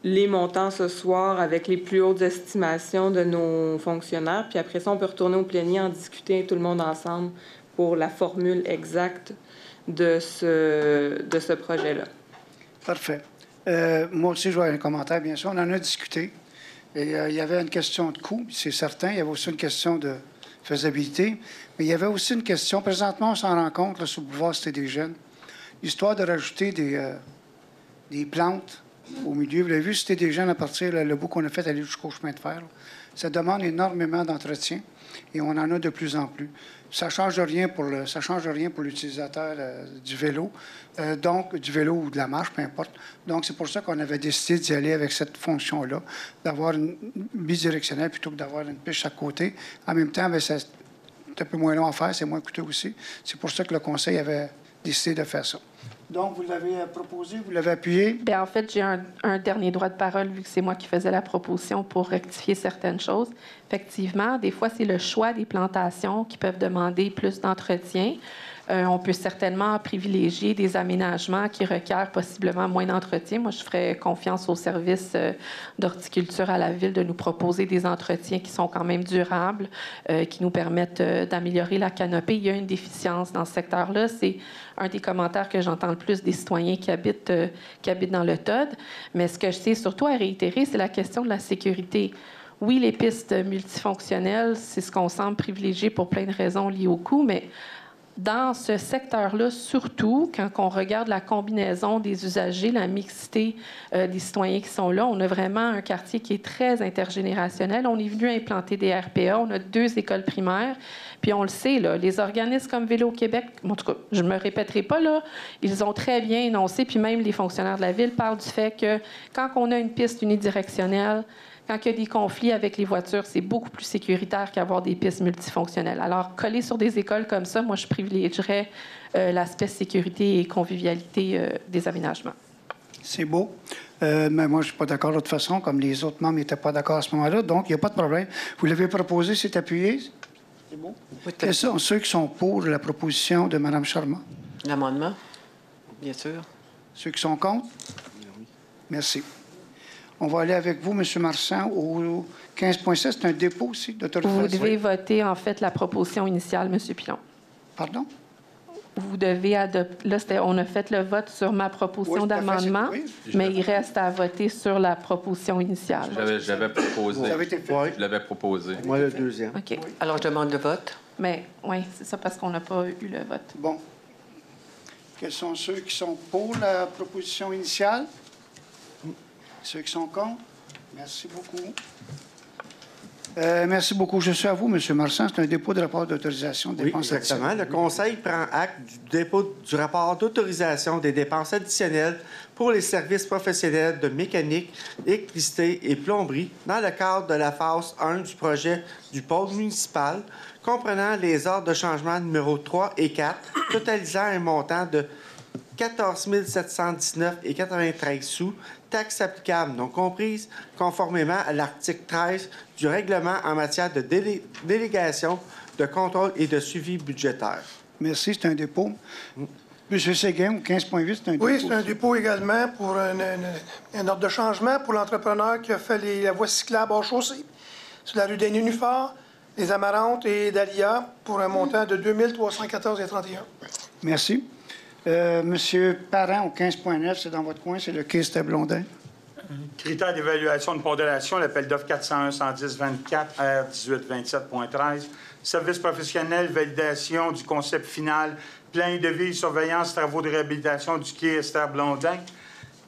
les montants ce soir avec les plus hautes estimations de nos fonctionnaires, puis après ça, on peut retourner au plénier, en discuter tout le monde ensemble pour la formule exacte de ce projet-là. Parfait. Moi aussi, je vois un commentaire, bien sûr. On en a discuté. Et il y avait une question de coût, c'est certain. Il y avait aussi une question faisabilité. Mais il y avait aussi une question. Présentement, on s'en rend compte là, sur le boulevard Cité des Jeunes. L'histoire de rajouter des plantes au milieu. Vous l'avez vu, Cité des Jeunes, à partir le bout qu'on a fait aller jusqu'au chemin de fer. Là. Ça demande énormément d'entretien et on en a de plus en plus. Ça ne change rien pour l'utilisateur du vélo, donc du vélo ou de la marche, peu importe. Donc, c'est pour ça qu'on avait décidé d'y aller avec cette fonction-là, d'avoir une bidirectionnelle plutôt que d'avoir une piste à côté. En même temps, c'est un peu moins long à faire, c'est moins coûteux aussi. C'est pour ça que le Conseil avait décidé de faire ça. Donc, vous l'avez proposé, vous l'avez appuyé? Bien, en fait, j'ai un dernier droit de parole vu que c'est moi qui faisais la proposition pour rectifier certaines choses. Effectivement, des fois, c'est le choix des plantations qui peuvent demander plus d'entretien. On peut certainement privilégier des aménagements qui requièrent possiblement moins d'entretien. Moi, je ferais confiance au service d'horticulture à la Ville de nous proposer des entretiens qui sont quand même durables, qui nous permettent d'améliorer la canopée. Il y a une déficience dans ce secteur-là. C'est un des commentaires que j'entends le plus des citoyens qui habitent dans le TOD. Mais ce que je sais surtout à réitérer, c'est la question de la sécurité. Oui, les pistes multifonctionnelles, c'est ce qu'on semble privilégier pour plein de raisons liées au coût, mais dans ce secteur-là, surtout, quand on regarde la combinaison des usagers, la mixité des citoyens qui sont là, on a vraiment un quartier qui est très intergénérationnel. On est venu implanter des RPA. On a 2 écoles primaires. Puis on le sait, là, les organismes comme Vélo Québec, en tout cas, je ne me répéterai pas, là, ils ont très bien énoncé, puis même les fonctionnaires de la Ville parlent du fait que quand on a une piste unidirectionnelle, quand il y a des conflits avec les voitures, c'est beaucoup plus sécuritaire qu'avoir des pistes multifonctionnelles. Alors, coller sur des écoles comme ça, moi, je privilégierais l'aspect sécurité et convivialité des aménagements. C'est beau. Mais moi, je ne suis pas d'accord de toute façon, comme les autres membres n'étaient pas d'accord à ce moment-là. Donc, il n'y a pas de problème. Vous l'avez proposé, c'est appuyé. C'est beau. Oui, quels sont ceux qui sont pour la proposition de Mme Charmant? L'amendement, bien sûr. Ceux qui sont contre? Oui. Merci. On va aller avec vous, M. Marchand, au 15.7. C'est un dépôt aussi d'autorisation. Vous devez voter, en fait, la proposition initiale, M. Pilon. Pardon? Vous devez adopter... Là, on a fait le vote sur ma proposition d'amendement, mais il reste à voter sur la proposition initiale. J'avais proposé. Ça avait été fait. Je l'avais proposé. Moi, le deuxième. OK. Oui. Alors, je demande le vote. Mais oui, c'est ça, parce qu'on n'a pas eu le vote. Bon. Quels sont ceux qui sont pour la proposition initiale? Ceux qui sont contre? Merci beaucoup. Merci beaucoup. Je suis à vous, M. Marchand. C'est un dépôt de rapport d'autorisation des dépenses exactement. additionnelles. Le Conseil prend acte du dépôt du rapport d'autorisation des dépenses additionnelles pour les services professionnels de mécanique, électricité et plomberie dans le cadre de la phase 1 du projet du pôle municipal, comprenant les ordres de changement numéro 3 et 4, totalisant un montant de 14 719,93 sous, taxes applicables non comprises, conformément à l'article 13 du règlement en matière de délégation, de contrôle et de suivi budgétaire. Merci, c'est un dépôt. M. Séguin, 15.8, c'est un dépôt. Oui, c'est un dépôt également pour un ordre de changement pour l'entrepreneur qui a fait la voie cyclable hors chaussée sur la rue des Nénuphars, les Amarantes et Dahlia pour un montant de 2 314,31. Merci. Monsieur Parent, au 15.9, c'est dans votre coin, c'est le quai Esther-Blondin. Critères d'évaluation de pondération, l'appel d'offres 401-110-24, R1827.13. Service professionnel, validation du concept final, plan de vie, surveillance, travaux de réhabilitation du quai Esther-Blondin.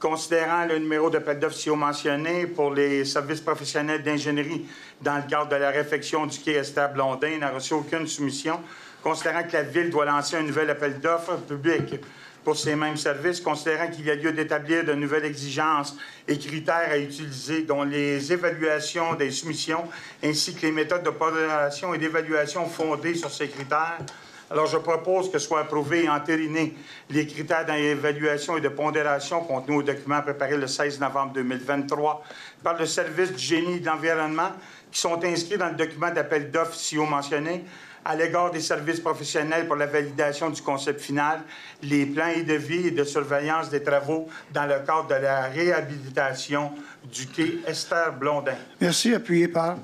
Considérant le numéro d'appel d'offres si haut mentionné pour les services professionnels d'ingénierie dans le cadre de la réfection du quai Esther-Blondin, n'a reçu aucune soumission. Considérant que la Ville doit lancer un nouvel appel d'offres public pour ces mêmes services, considérant qu'il y a lieu d'établir de nouvelles exigences et critères à utiliser, dont les évaluations des soumissions, ainsi que les méthodes de pondération et d'évaluation fondées sur ces critères. Alors, je propose que soient approuvés et entérinés les critères d'évaluation et de pondération contenus au document préparé le 16 novembre 2023 par le Service du génie et de l'environnement, qui sont inscrits dans le document d'appel d'offres si haut mentionné, à l'égard des services professionnels pour la validation du concept final, les plans et devis et de surveillance des travaux dans le cadre de la réhabilitation du quai Esther-Blondin. Merci. Appuyé par?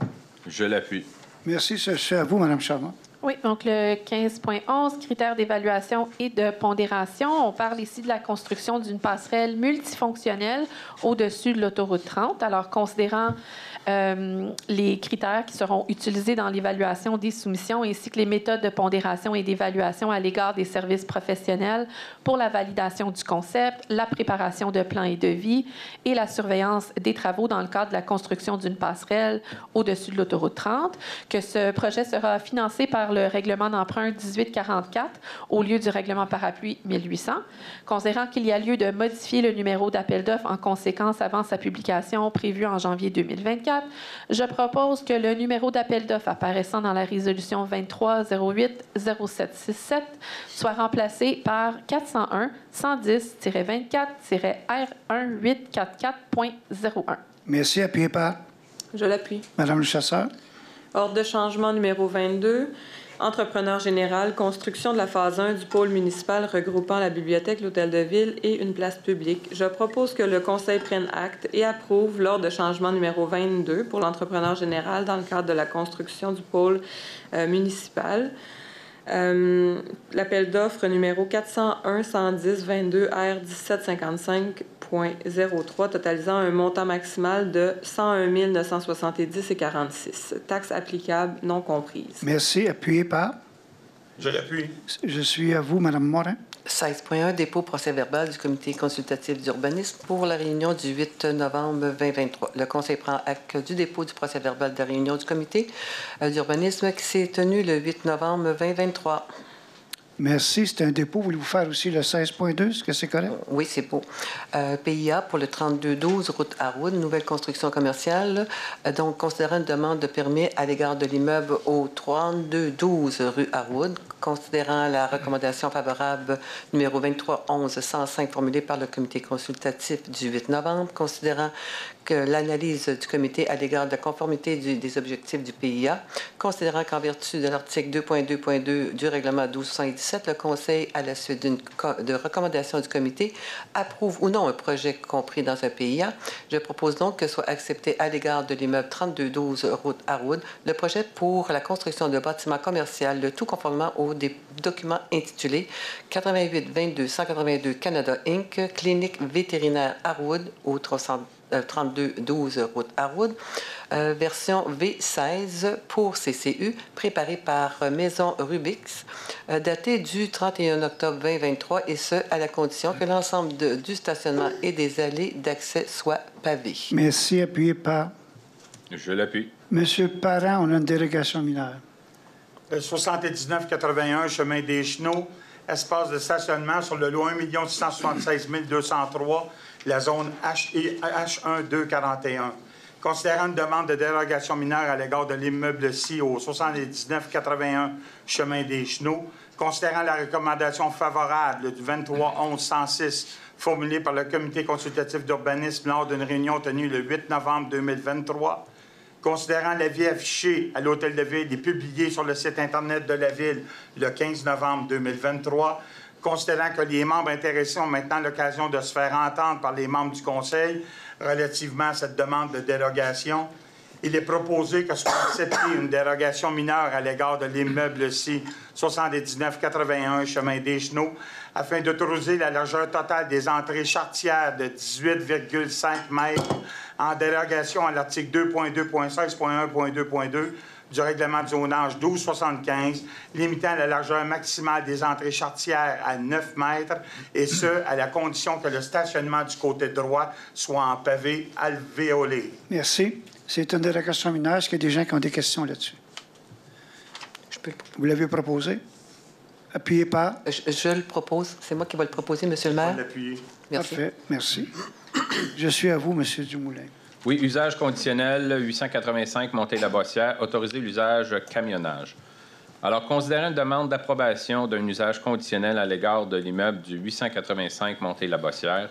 Je l'appuie. Merci. C'est à vous, Mme Charmant. Oui, donc le 15.11, critères d'évaluation et de pondération. On parle ici de la construction d'une passerelle multifonctionnelle au-dessus de l'autoroute 30. Alors, considérant les critères qui seront utilisés dans l'évaluation des soumissions ainsi que les méthodes de pondération et d'évaluation à l'égard des services professionnels pour la validation du concept, la préparation de plans et devis et la surveillance des travaux dans le cadre de la construction d'une passerelle au-dessus de l'autoroute 30, que ce projet sera financé par le règlement d'emprunt 1844 au lieu du règlement parapluie 1800. Considérant qu'il y a lieu de modifier le numéro d'appel d'offres en conséquence avant sa publication prévue en janvier 2024, je propose que le numéro d'appel d'offres apparaissant dans la résolution 2308-0767 soit remplacé par 401-110-24-R1844.01. Merci. Appuyé par Je l'appuie. Madame le chasseur. Ordre de changement numéro 22. Entrepreneur général, construction de la phase 1 du pôle municipal regroupant la bibliothèque, l'hôtel de ville et une place publique. Je propose que le Conseil prenne acte et approuve l'ordre de changement numéro 22 pour l'entrepreneur général dans le cadre de la construction du pôle municipal. L'appel d'offres numéro 401-110-22-R1755.03 totalisant un montant maximal de 101 970,46. Taxes applicables non comprises. Merci. Appuyé par Je l'appuie. Je suis à vous, Madame Morin. 16.1, dépôt procès-verbal du comité consultatif d'urbanisme pour la réunion du 8 novembre 2023. Le Conseil prend acte du dépôt du procès-verbal de la réunion du comité d'urbanisme qui s'est tenue le 8 novembre 2023. Merci. C'est un dépôt. Voulez-vous faire aussi le 16.2? Est-ce que c'est correct? Oui, c'est beau. PIA pour le 3212 route Harwood, nouvelle construction commerciale. Donc, considérant une demande de permis à l'égard de l'immeuble au 3212 rue Harwood, considérant la recommandation favorable numéro 2311-105 formulée par le comité consultatif du 8 novembre, considérant que l'analyse du comité à l'égard de la conformité des objectifs du PIA, considérant qu'en vertu de l'article 2.2.2 du règlement 1277, le Conseil, à la suite de recommandations du comité, approuve ou non un projet compris dans un PIA. Je propose donc que soit accepté à l'égard de l'immeuble 3212 route Harwood le projet pour la construction de bâtiments commerciaux, le tout conformément au document intitulé 88-22-182 Canada Inc., clinique vétérinaire Harwood au 3212 route Harwood, version V16 pour CCU, préparée par Maison Rubix, datée du 31 octobre 2023, et ce, à la condition que l'ensemble du stationnement et des allées d'accès soient pavés. Merci. Appuyé par Je l'appuie. Monsieur Parent, on a une dérogation mineure. 7981, chemin des Chenaux, espace de stationnement sur le lot 1 676 203, la zone H1-241. Considérant une demande de dérogation mineure à l'égard de l'immeuble-ci au 7981, chemin des Chenaux, considérant la recommandation favorable du 23-11-106 formulée par le comité consultatif d'urbanisme lors d'une réunion tenue le 8 novembre 2023, considérant l'avis affiché à l'Hôtel de Ville et publié sur le site Internet de la Ville le 15 novembre 2023, considérant que les membres intéressés ont maintenant l'occasion de se faire entendre par les membres du Conseil relativement à cette demande de dérogation, il est proposé que soit acceptée une dérogation mineure à l'égard de l'immeuble-ci 7981 chemin des Chenaux afin d'autoriser la largeur totale des entrées charretières de 18,5 mètres en dérogation à l'article 2.2.16.1.2.2 du règlement de zonage 1275, limitant la largeur maximale des entrées charretières à 9 mètres, et ce, à la condition que le stationnement du côté droit soit en pavé alvéolé. Merci. C'est une dérogation mineure. Est-ce qu'il y a des gens qui ont des questions là-dessus? Vous l'avez proposé? Appuyé par? Je le propose. C'est moi qui vais le proposer, Monsieur le maire. Je vais l'appuyer. Merci. Parfait. Merci. Je suis à vous, Monsieur Dumoulin. Oui, usage conditionnel 885 Montée-la-Bossière, autoriser l'usage camionnage. Alors, considérant une demande d'approbation d'un usage conditionnel à l'égard de l'immeuble du 885 Montée-la-Bossière,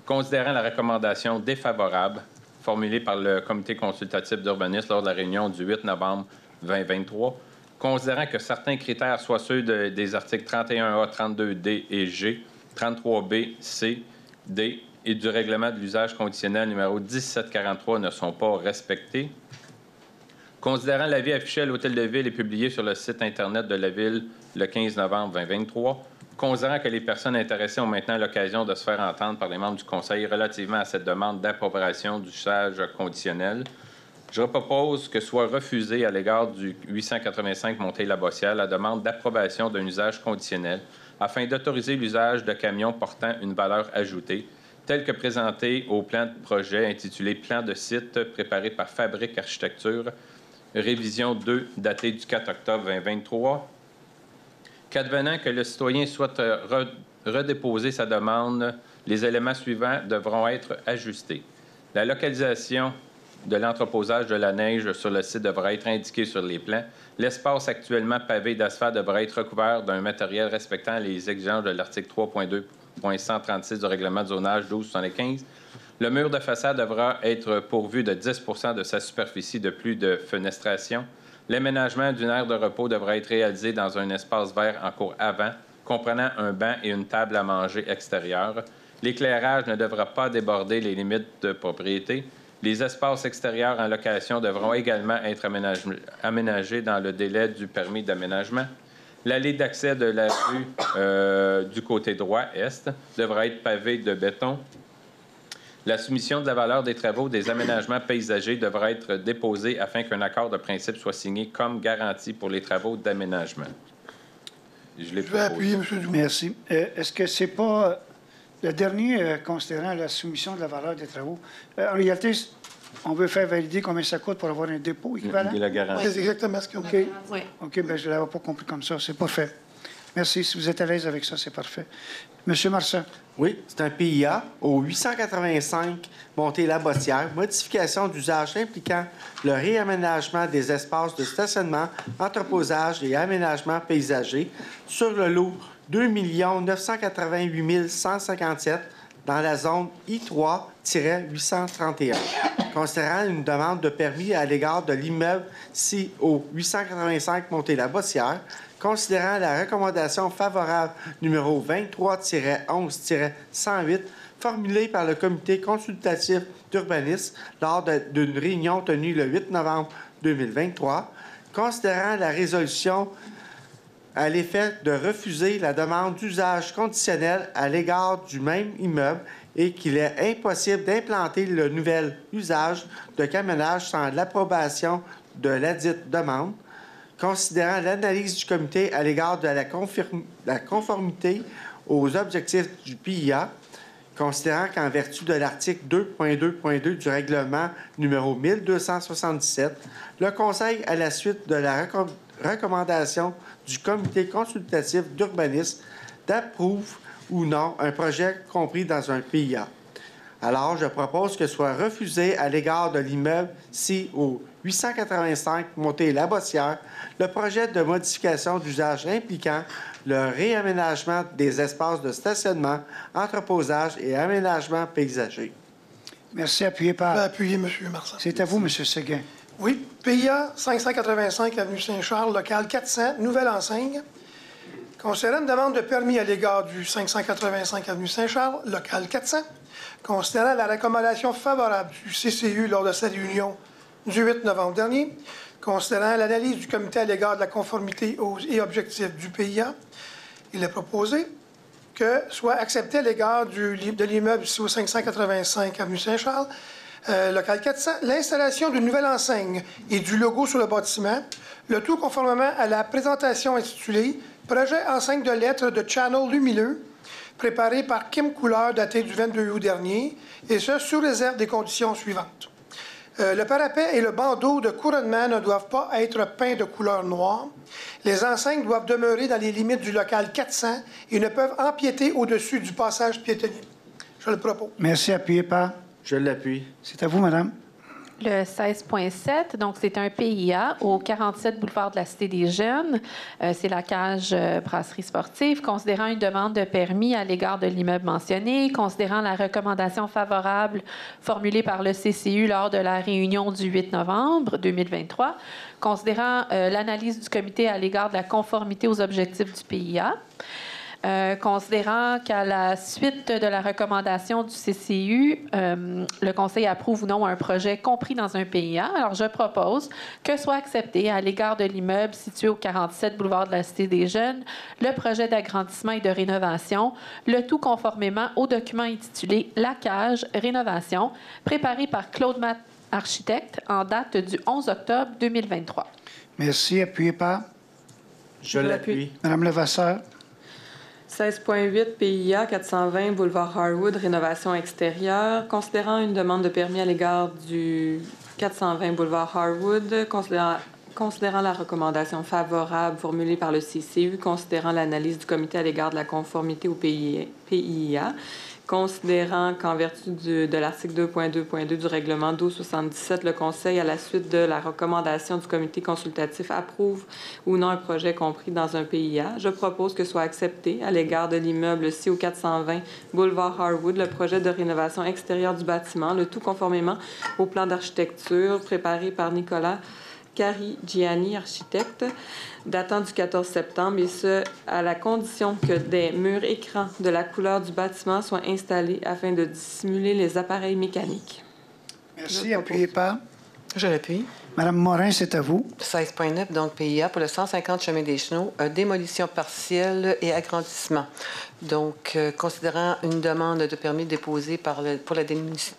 considérant la recommandation défavorable formulée par le comité consultatif d'urbanisme lors de la réunion du 8 novembre 2023, considérant que certains critères soient ceux des articles 31A, 32D et G, 33B, C, D et du règlement de l'usage conditionnel numéro 1743 ne sont pas respectés. Considérant l'avis affiché à l'Hôtel de Ville et publié sur le site Internet de la Ville le 15 novembre 2023, considérant que les personnes intéressées ont maintenant l'occasion de se faire entendre par les membres du Conseil relativement à cette demande d'approbation d'usage conditionnel, je propose que soit refusée à l'égard du 885 Monteil-la-Bossière la demande d'approbation d'un usage conditionnel afin d'autoriser l'usage de camions portant une valeur ajoutée, tel que présenté au plan de projet intitulé « Plan de site » préparé par Fabrique Architecture, révision 2, datée du 4 octobre 2023. Qu'advenant que le citoyen souhaite redéposer sa demande, les éléments suivants devront être ajustés. La localisation de l'entreposage de la neige sur le site devra être indiqué sur les plans. L'espace actuellement pavé d'asphalte devra être recouvert d'un matériel respectant les exigences de l'article 3.2.136 du règlement de zonage 1275. Le mur de façade devra être pourvu de 10 de sa superficie de plus de fenestration. L'aménagement d'une aire de repos devra être réalisé dans un espace vert en cour avant, comprenant un banc et une table à manger extérieure. L'éclairage ne devra pas déborder les limites de propriété. Les espaces extérieurs en location devront également être aménagés dans le délai du permis d'aménagement. L'allée d'accès de la rue du côté droit est devra être pavée de béton. La soumission de la valeur des travaux des aménagements paysagers devra être déposée afin qu'un accord de principe soit signé comme garantie pour les travaux d'aménagement. Je vais appuyer, M. Dumont. Merci. Est-ce que c'est pas le dernier considérant la soumission de la valeur des travaux? En réalité, on veut faire valider combien ça coûte pour avoir un dépôt équivalent? Et la garantie. C'est exactement ce qu'on a. Oui. OK, bien, je ne l'avais pas compris comme ça. C'est parfait. Merci. Si vous êtes à l'aise avec ça, c'est parfait. Monsieur Marsan. Oui, c'est un PIA au 885 Monteil-la-Bossière, modification d'usage impliquant le réaménagement des espaces de stationnement, entreposage et aménagement paysager sur le lot 2 988 157 dans la zone I3-831. Considérant une demande de permis à l'égard de l'immeuble au 885 Monteil-la-Bossière, considérant la recommandation favorable numéro 23-11-108 formulée par le comité consultatif d'urbanisme lors d'une réunion tenue le 8 novembre 2023, considérant la résolution à l'effet de refuser la demande d'usage conditionnel à l'égard du même immeuble et qu'il est impossible d'implanter le nouvel usage de camionnage sans l'approbation de ladite demande, considérant l'analyse du comité à l'égard de la conformité aux objectifs du PIA, considérant qu'en vertu de l'article 2.2.2 du règlement numéro 1277, le Conseil, à la suite de la recommandation du comité consultatif d'urbanisme, d'approuve ou non un projet compris dans un PIA. Alors, je propose que soit refusé à l'égard de l'immeuble au 885 Monteil-la-Bossière le projet de modification d'usage impliquant le réaménagement des espaces de stationnement, entreposage et aménagement paysager. Merci. Appuyé par... Je vais appuyer, M. Marsan. C'est à vous, M. Séguin. Oui. PIA 585 Avenue Saint-Charles, local 400, nouvelle enseigne. Considérant une demande de permis à l'égard du 585 Avenue Saint-Charles, local 400, considérant la recommandation favorable du CCU lors de sa réunion du 8 novembre dernier, considérant l'analyse du comité à l'égard de la conformité et objectifs du PIA, il est proposé que soit accepté à l'égard de l'immeuble ici au 585 Avenue Saint-Charles, local 400, l'installation d'une nouvelle enseigne et du logo sur le bâtiment, le tout conformément à la présentation intitulée « Projet enseigne de lettres de Channel lumineux », préparé par Kim Couleur, daté du 22 août dernier, et ce, sous réserve des conditions suivantes. Le parapet et le bandeau de couronnement ne doivent pas être peints de couleur noire. Les enseignes doivent demeurer dans les limites du local 400 et ne peuvent empiéter au-dessus du passage piétonnier. Je le propose. Merci. Appuyé par... Je l'appuie. C'est à vous, madame. Le 16.7, donc c'est un PIA au 47 boulevard de la Cité des Jeunes. C'est la cage brasserie sportive. Considérant une demande de permis à l'égard de l'immeuble mentionné, considérant la recommandation favorable formulée par le CCU lors de la réunion du 8 novembre 2023, considérant l'analyse du comité à l'égard de la conformité aux objectifs du PIA, Considérant qu'à la suite de la recommandation du CCU, le Conseil approuve ou non un projet compris dans un PIA, alors je propose que soit accepté à l'égard de l'immeuble situé au 47 boulevard de la Cité des Jeunes le projet d'agrandissement et de rénovation, le tout conformément au document intitulé « La Cage Rénovation », préparé par Claude Matt, architecte, en date du 11 octobre 2023. Merci. Appuyé par? Je l'appuie. Madame Levasseur. 16.8 PIA 420 boulevard Harwood, rénovation extérieure. Considérant une demande de permis à l'égard du 420 boulevard Harwood, considérant la recommandation favorable formulée par le CCU, considérant l'analyse du comité à l'égard de la conformité au PIA, considérant qu'en vertu de l'article 2.2.2 du règlement 1277, le Conseil, à la suite de la recommandation du comité consultatif, approuve ou non un projet compris dans un PIA, je propose que soit accepté à l'égard de l'immeuble CO 420 boulevard Harwood le projet de rénovation extérieure du bâtiment, le tout conformément au plan d'architecture préparé par Nicolas Carigiani, architecte, datant du 14 septembre, et ce, à la condition que des murs écrans de la couleur du bâtiment soient installés afin de dissimuler les appareils mécaniques. Merci. Appuyé par? Je l'appuie. Madame Morin, c'est à vous. 16.9, donc PIA pour le 150 chemin des Chenaux, démolition partielle et agrandissement. Donc, considérant une demande de permis déposée pour la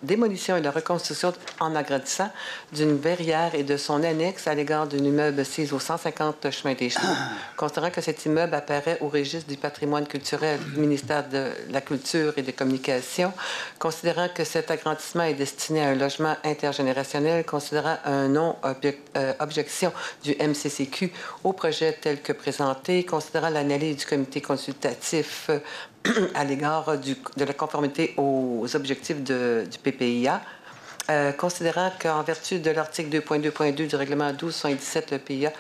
démolition et la reconstruction en agrandissant d'une verrière et de son annexe à l'égard d'un immeuble situé au 150 chemin des Chenaux, considérant que cet immeuble apparaît au registre du patrimoine culturel du ministère de la Culture et des Communications, considérant que cet agrandissement est destiné à un logement intergénérationnel, considérant un non-objection du MCCQ au projet tel que présenté, considérant l'analyse du comité consultatif à l'égard de la conformité aux objectifs du PPIA, considérant qu'en vertu de l'article 2.2.2 du règlement 1277, le PIA,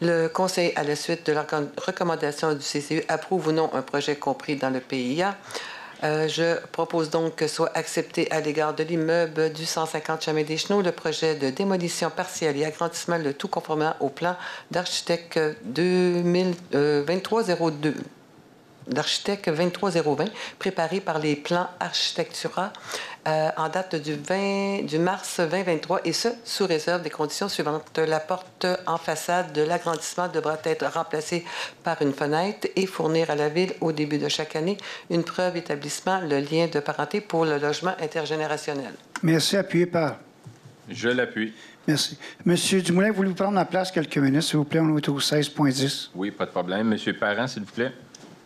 le Conseil, à la suite de la recommandation du CCU, approuve ou non un projet compris dans le PIA. Je propose donc que soit accepté à l'égard de l'immeuble du 150 chemin des Chenaux le projet de démolition partielle et agrandissement, le tout conformément au plan d'architecte 2302. D'architecte 23020, préparé par les plans Architectura en date du mars 2023, et ce, sous réserve des conditions suivantes. La porte en façade de l'agrandissement devra être remplacée par une fenêtre et fournir à la Ville, au début de chaque année, une preuve établissant le lien de parenté pour le logement intergénérationnel. Merci. Appuyé par? Je l'appuie. Merci. Monsieur Dumoulin, voulez-vous prendre la place quelques minutes, s'il vous plaît? On est au 16.10. Oui, pas de problème. Monsieur Parent, s'il vous plaît.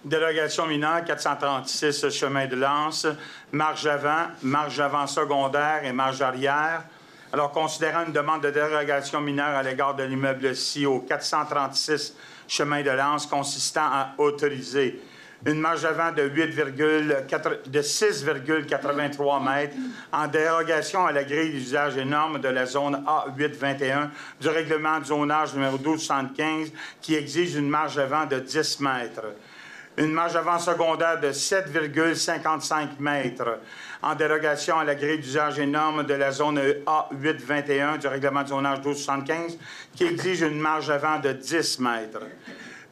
Dérogation mineure, 436 chemin de Lance, marge avant secondaire et marge arrière. Alors, considérant une demande de dérogation mineure à l'égard de l'immeuble-ci au 436 chemin de Lance consistant à autoriser une marge avant de 6,83 mètres en dérogation à la grille d'usage et normes de la zone A821 du règlement de zonage numéro 1275 qui exige une marge avant de 10 mètres. Une marge avant secondaire de 7,55 mètres en dérogation à la grille d'usage et normes de la zone A821 du règlement de zonage 1275 qui exige une marge avant de 10 mètres.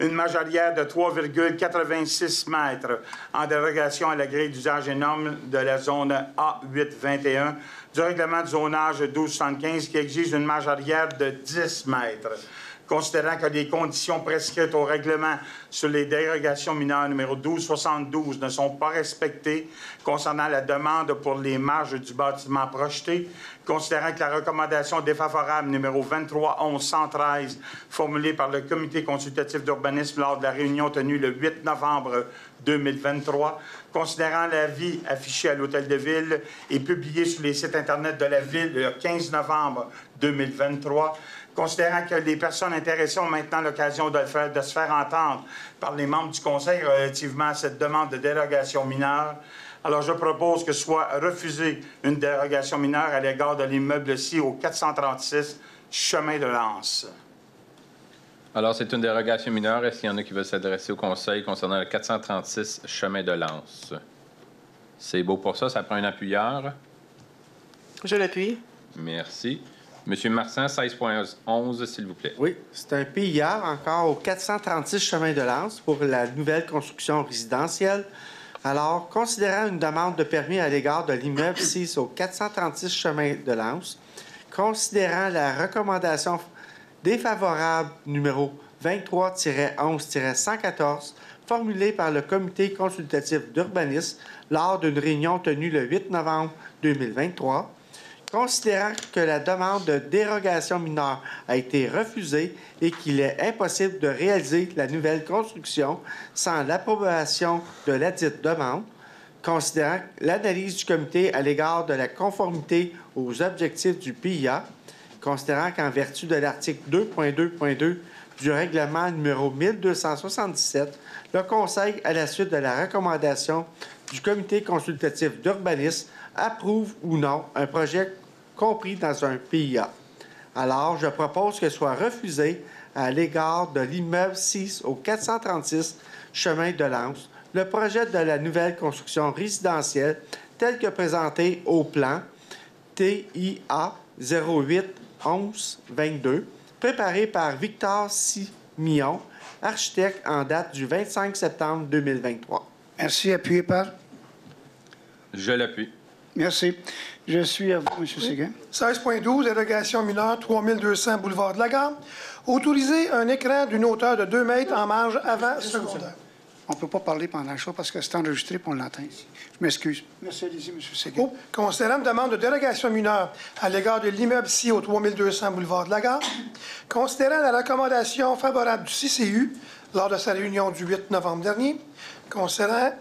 Une marge arrière de 3,86 mètres en dérogation à la grille d'usage et normes de la zone A821 du règlement de zonage 1275 qui exige une marge arrière de 10 mètres. Considérant que les conditions prescrites au règlement sur les dérogations mineures numéro 1272 ne sont pas respectées concernant la demande pour les marges du bâtiment projeté, considérant que la recommandation défavorable numéro 231113 formulée par le comité consultatif d'urbanisme lors de la réunion tenue le 8 novembre 2023, considérant l'avis affiché à l'Hôtel de Ville et publié sur les sites Internet de la Ville le 15 novembre 2023, considérant que les personnes intéressées ont maintenant l'occasion de se faire entendre par les membres du Conseil relativement à cette demande de dérogation mineure, alors je propose que soit refusée une dérogation mineure à l'égard de l'immeuble-ci au 436 chemin de Lance. Alors, c'est une dérogation mineure. Est-ce qu'il y en a qui veulent s'adresser au Conseil concernant le 436 chemin de Lance? C'est beau pour ça. Ça prend un appuyeur. Je l'appuie. Merci. Monsieur Marsan, 16.11, s'il vous plaît. Oui, c'est un PIA encore au 436 chemin de Lance pour la nouvelle construction résidentielle. Alors, considérant une demande de permis à l'égard de l'immeuble 6 au 436 chemin de Lance, considérant la recommandation défavorable numéro 23-11-114 formulée par le comité consultatif d'urbanisme lors d'une réunion tenue le 8 novembre 2023, considérant que la demande de dérogation mineure a été refusée et qu'il est impossible de réaliser la nouvelle construction sans l'approbation de ladite demande, considérant l'analyse du comité à l'égard de la conformité aux objectifs du PIA, considérant qu'en vertu de l'article 2.2.2 du règlement numéro 1277, le Conseil, à la suite de la recommandation du comité consultatif d'urbanisme, approuve ou non un projet compris dans un PIA. Alors, je propose que soit refusé à l'égard de l'immeuble 6 au 436 chemin de Lance le projet de la nouvelle construction résidentielle tel que présenté au plan TIA 08-11-22, préparé par Victor Simillon, architecte en date du 25 septembre 2023. Merci. Appuyé par? Je l'appuie. Merci. Je suis à vous, M. Séguin. 16.12, dérogation mineure, 3200 boulevard de la Gare. Autoriser un écran d'une hauteur de 2 mètres en marge avant secondaire. On ne peut pas parler pendant le show parce que c'est enregistré et on l'entend ici. Je m'excuse. Merci, allez-y, M. Séguin. Oh, considérant une demande de dérogation mineure à l'égard de l'immeuble ci au 3200 boulevard de la Gare, considérant la recommandation favorable du CCU lors de sa réunion du 8 novembre dernier, considérant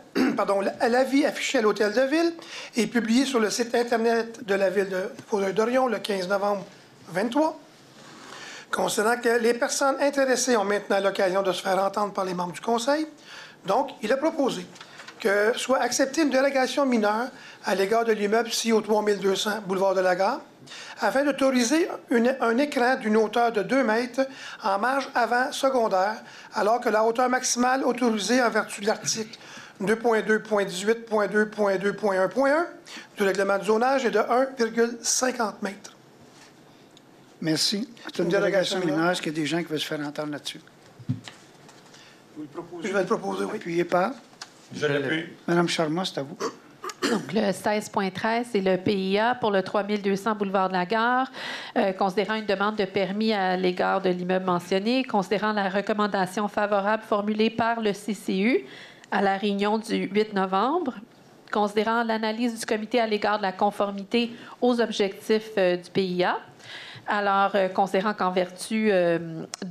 l'avis affiché à l'Hôtel de Ville et publié sur le site Internet de la Ville de Vaudreuil-Dorion le 15 novembre 2023, considérant que les personnes intéressées ont maintenant l'occasion de se faire entendre par les membres du Conseil, donc il a proposé que soit acceptée une dérogation mineure à l'égard de l'immeuble ci au 3200 boulevard de la Gare, afin d'autoriser un écran d'une hauteur de 2 mètres en marge avant secondaire, alors que la hauteur maximale autorisée en vertu de l'article 2.2.18.2.2.1.1 du règlement du zonage est de 1,50 mètres. Merci. C'est une dérogation mineure. Est-ce qu'il y a des gens qui veulent se faire entendre là-dessus? Je vais le proposer, oui. Appuyé par? Je l'appuie. Mme Charma, c'est à vous. Donc, le 16.13, c'est le PIA pour le 3200 boulevard de la Gare, considérant une demande de permis à l'égard de l'immeuble mentionné, considérant la recommandation favorable formulée par le CCU à la réunion du 8 novembre, considérant l'analyse du comité à l'égard de la conformité aux objectifs du PIA. Alors, considérant qu'en vertu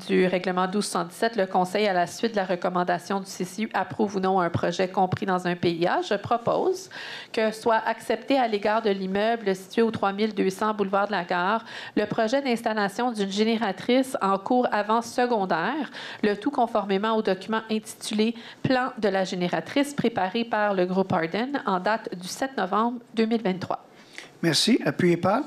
du règlement 1277, le Conseil, à la suite de la recommandation du CCU, approuve ou non un projet compris dans un PIA, je propose que soit accepté à l'égard de l'immeuble situé au 3200 boulevard de la Gare le projet d'installation d'une génératrice en cours avant secondaire, le tout conformément au document intitulé « Plan de la génératrice » préparé par le groupe Arden en date du 7 novembre 2023. Merci. Appuyé par?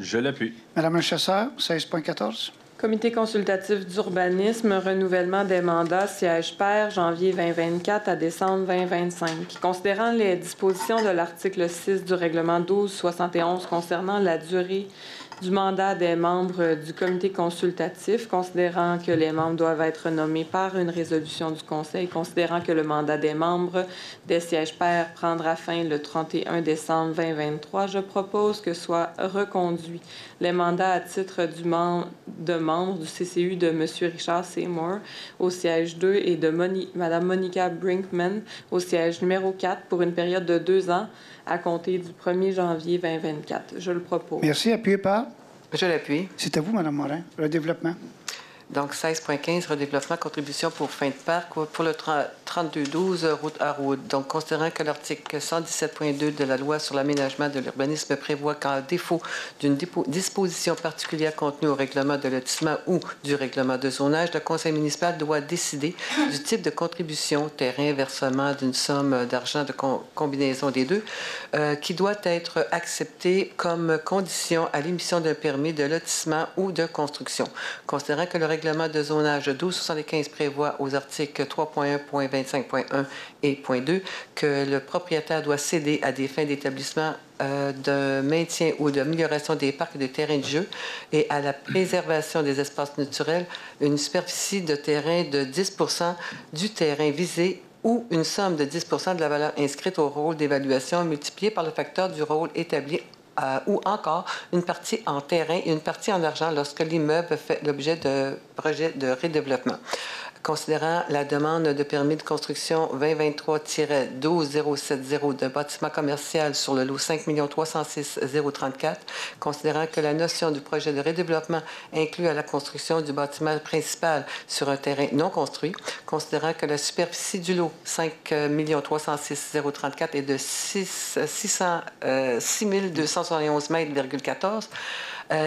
Je l'appuie. Madame le chasseur, 16.14. Comité consultatif d'urbanisme, renouvellement des mandats, siège pair, janvier 2024 à décembre 2025. Considérant les dispositions de l'article 6 du règlement 1271 concernant la durée du mandat des membres du comité consultatif, considérant que les membres doivent être nommés par une résolution du Conseil, considérant que le mandat des membres des sièges pairs prendra fin le 31 décembre 2023, je propose que soit reconduit les mandats à titre de membre du CCU de M. Richard Seymour au siège 2 et de Mme Monica Brinkman au siège numéro 4 pour une période de 2 ans à compter du 1er janvier 2024. Je le propose. Merci. Appuyé par? Je l'appuie. C'est à vous, Mme Morin. Le développement. Donc, 16.15, redéveloppement, contribution pour fin de parc pour le 3212 route Harwood. Donc, considérant que l'article 117.2 de la loi sur l'aménagement de l'urbanisme prévoit qu'en défaut d'une disposition particulière contenue au règlement de lotissement ou du règlement de zonage, le conseil municipal doit décider du type de contribution, terrain, versement d'une somme d'argent de combinaison des deux, qui doit être acceptée comme condition à l'émission d'un permis de lotissement ou de construction. Considérant que le règlement règlement de zonage 1275 prévoit aux articles 3.1.25.1 et .2 que le propriétaire doit céder à des fins d'établissement de maintien ou d'amélioration des parcs et de terrains de jeu et à la préservation des espaces naturels une superficie de terrain de 10 % du terrain visé ou une somme de 10 % de la valeur inscrite au rôle d'évaluation multipliée par le facteur du rôle établi ou encore une partie en terrain et une partie en argent lorsque l'immeuble fait l'objet de projets de redéveloppement. Considérant la demande de permis de construction 2023-12070 d'un bâtiment commercial sur le lot 5 306 034, considérant que la notion du projet de redéveloppement inclut à la construction du bâtiment principal sur un terrain non construit, considérant que la superficie du lot 5 306 034 est de 6 271 mètres,14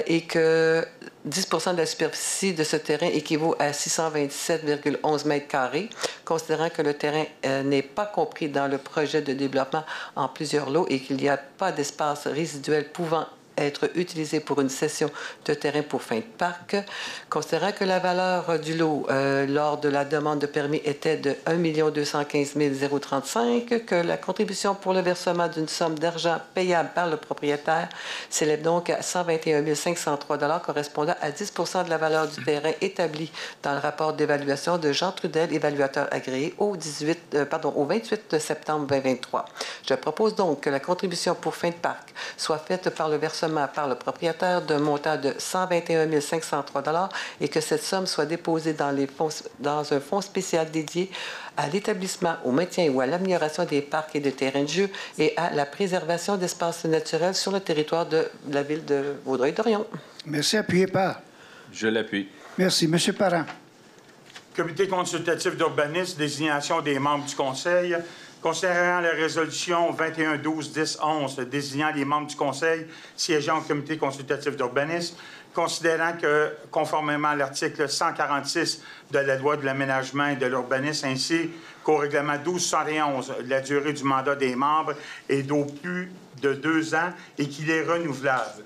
et que 10 % de la superficie de ce terrain équivaut à 627,11 mètres carrés, considérant que le terrain n'est pas compris dans le projet de développement en plusieurs lots et qu'il n'y a pas d'espace résiduel pouvant être utilisé pour une cession de terrain pour fin de parc, considérant que la valeur du lot lors de la demande de permis était de 1 215 035, que la contribution pour le versement d'une somme d'argent payable par le propriétaire s'élève donc à 121 503 $ correspondant à 10 % de la valeur du terrain établi dans le rapport d'évaluation de Jean Trudel, évaluateur agréé, au 28 septembre 2023. Je propose donc que la contribution pour fin de parc soit faite par le versement par le propriétaire d'un montant de 121 503 $ et que cette somme soit déposée dans un fonds spécial dédié à l'établissement, au maintien ou à l'amélioration des parcs et de terrains de jeu et à la préservation d'espaces naturels sur le territoire de la ville de Vaudreuil-Dorion. Merci. Appuyé par? Je l'appuie. Merci. Monsieur Parent. Comité consultatif d'urbanisme, désignation des membres du Conseil. Considérant la résolution 21-12-10-11 désignant les membres du Conseil siégeant au Comité consultatif d'urbanisme, considérant que, conformément à l'article 146 de la Loi de l'aménagement et de l'urbanisme, ainsi qu'au règlement 1271, la durée du mandat des membres est d'au plus de 2 ans et qu'il est renouvelable.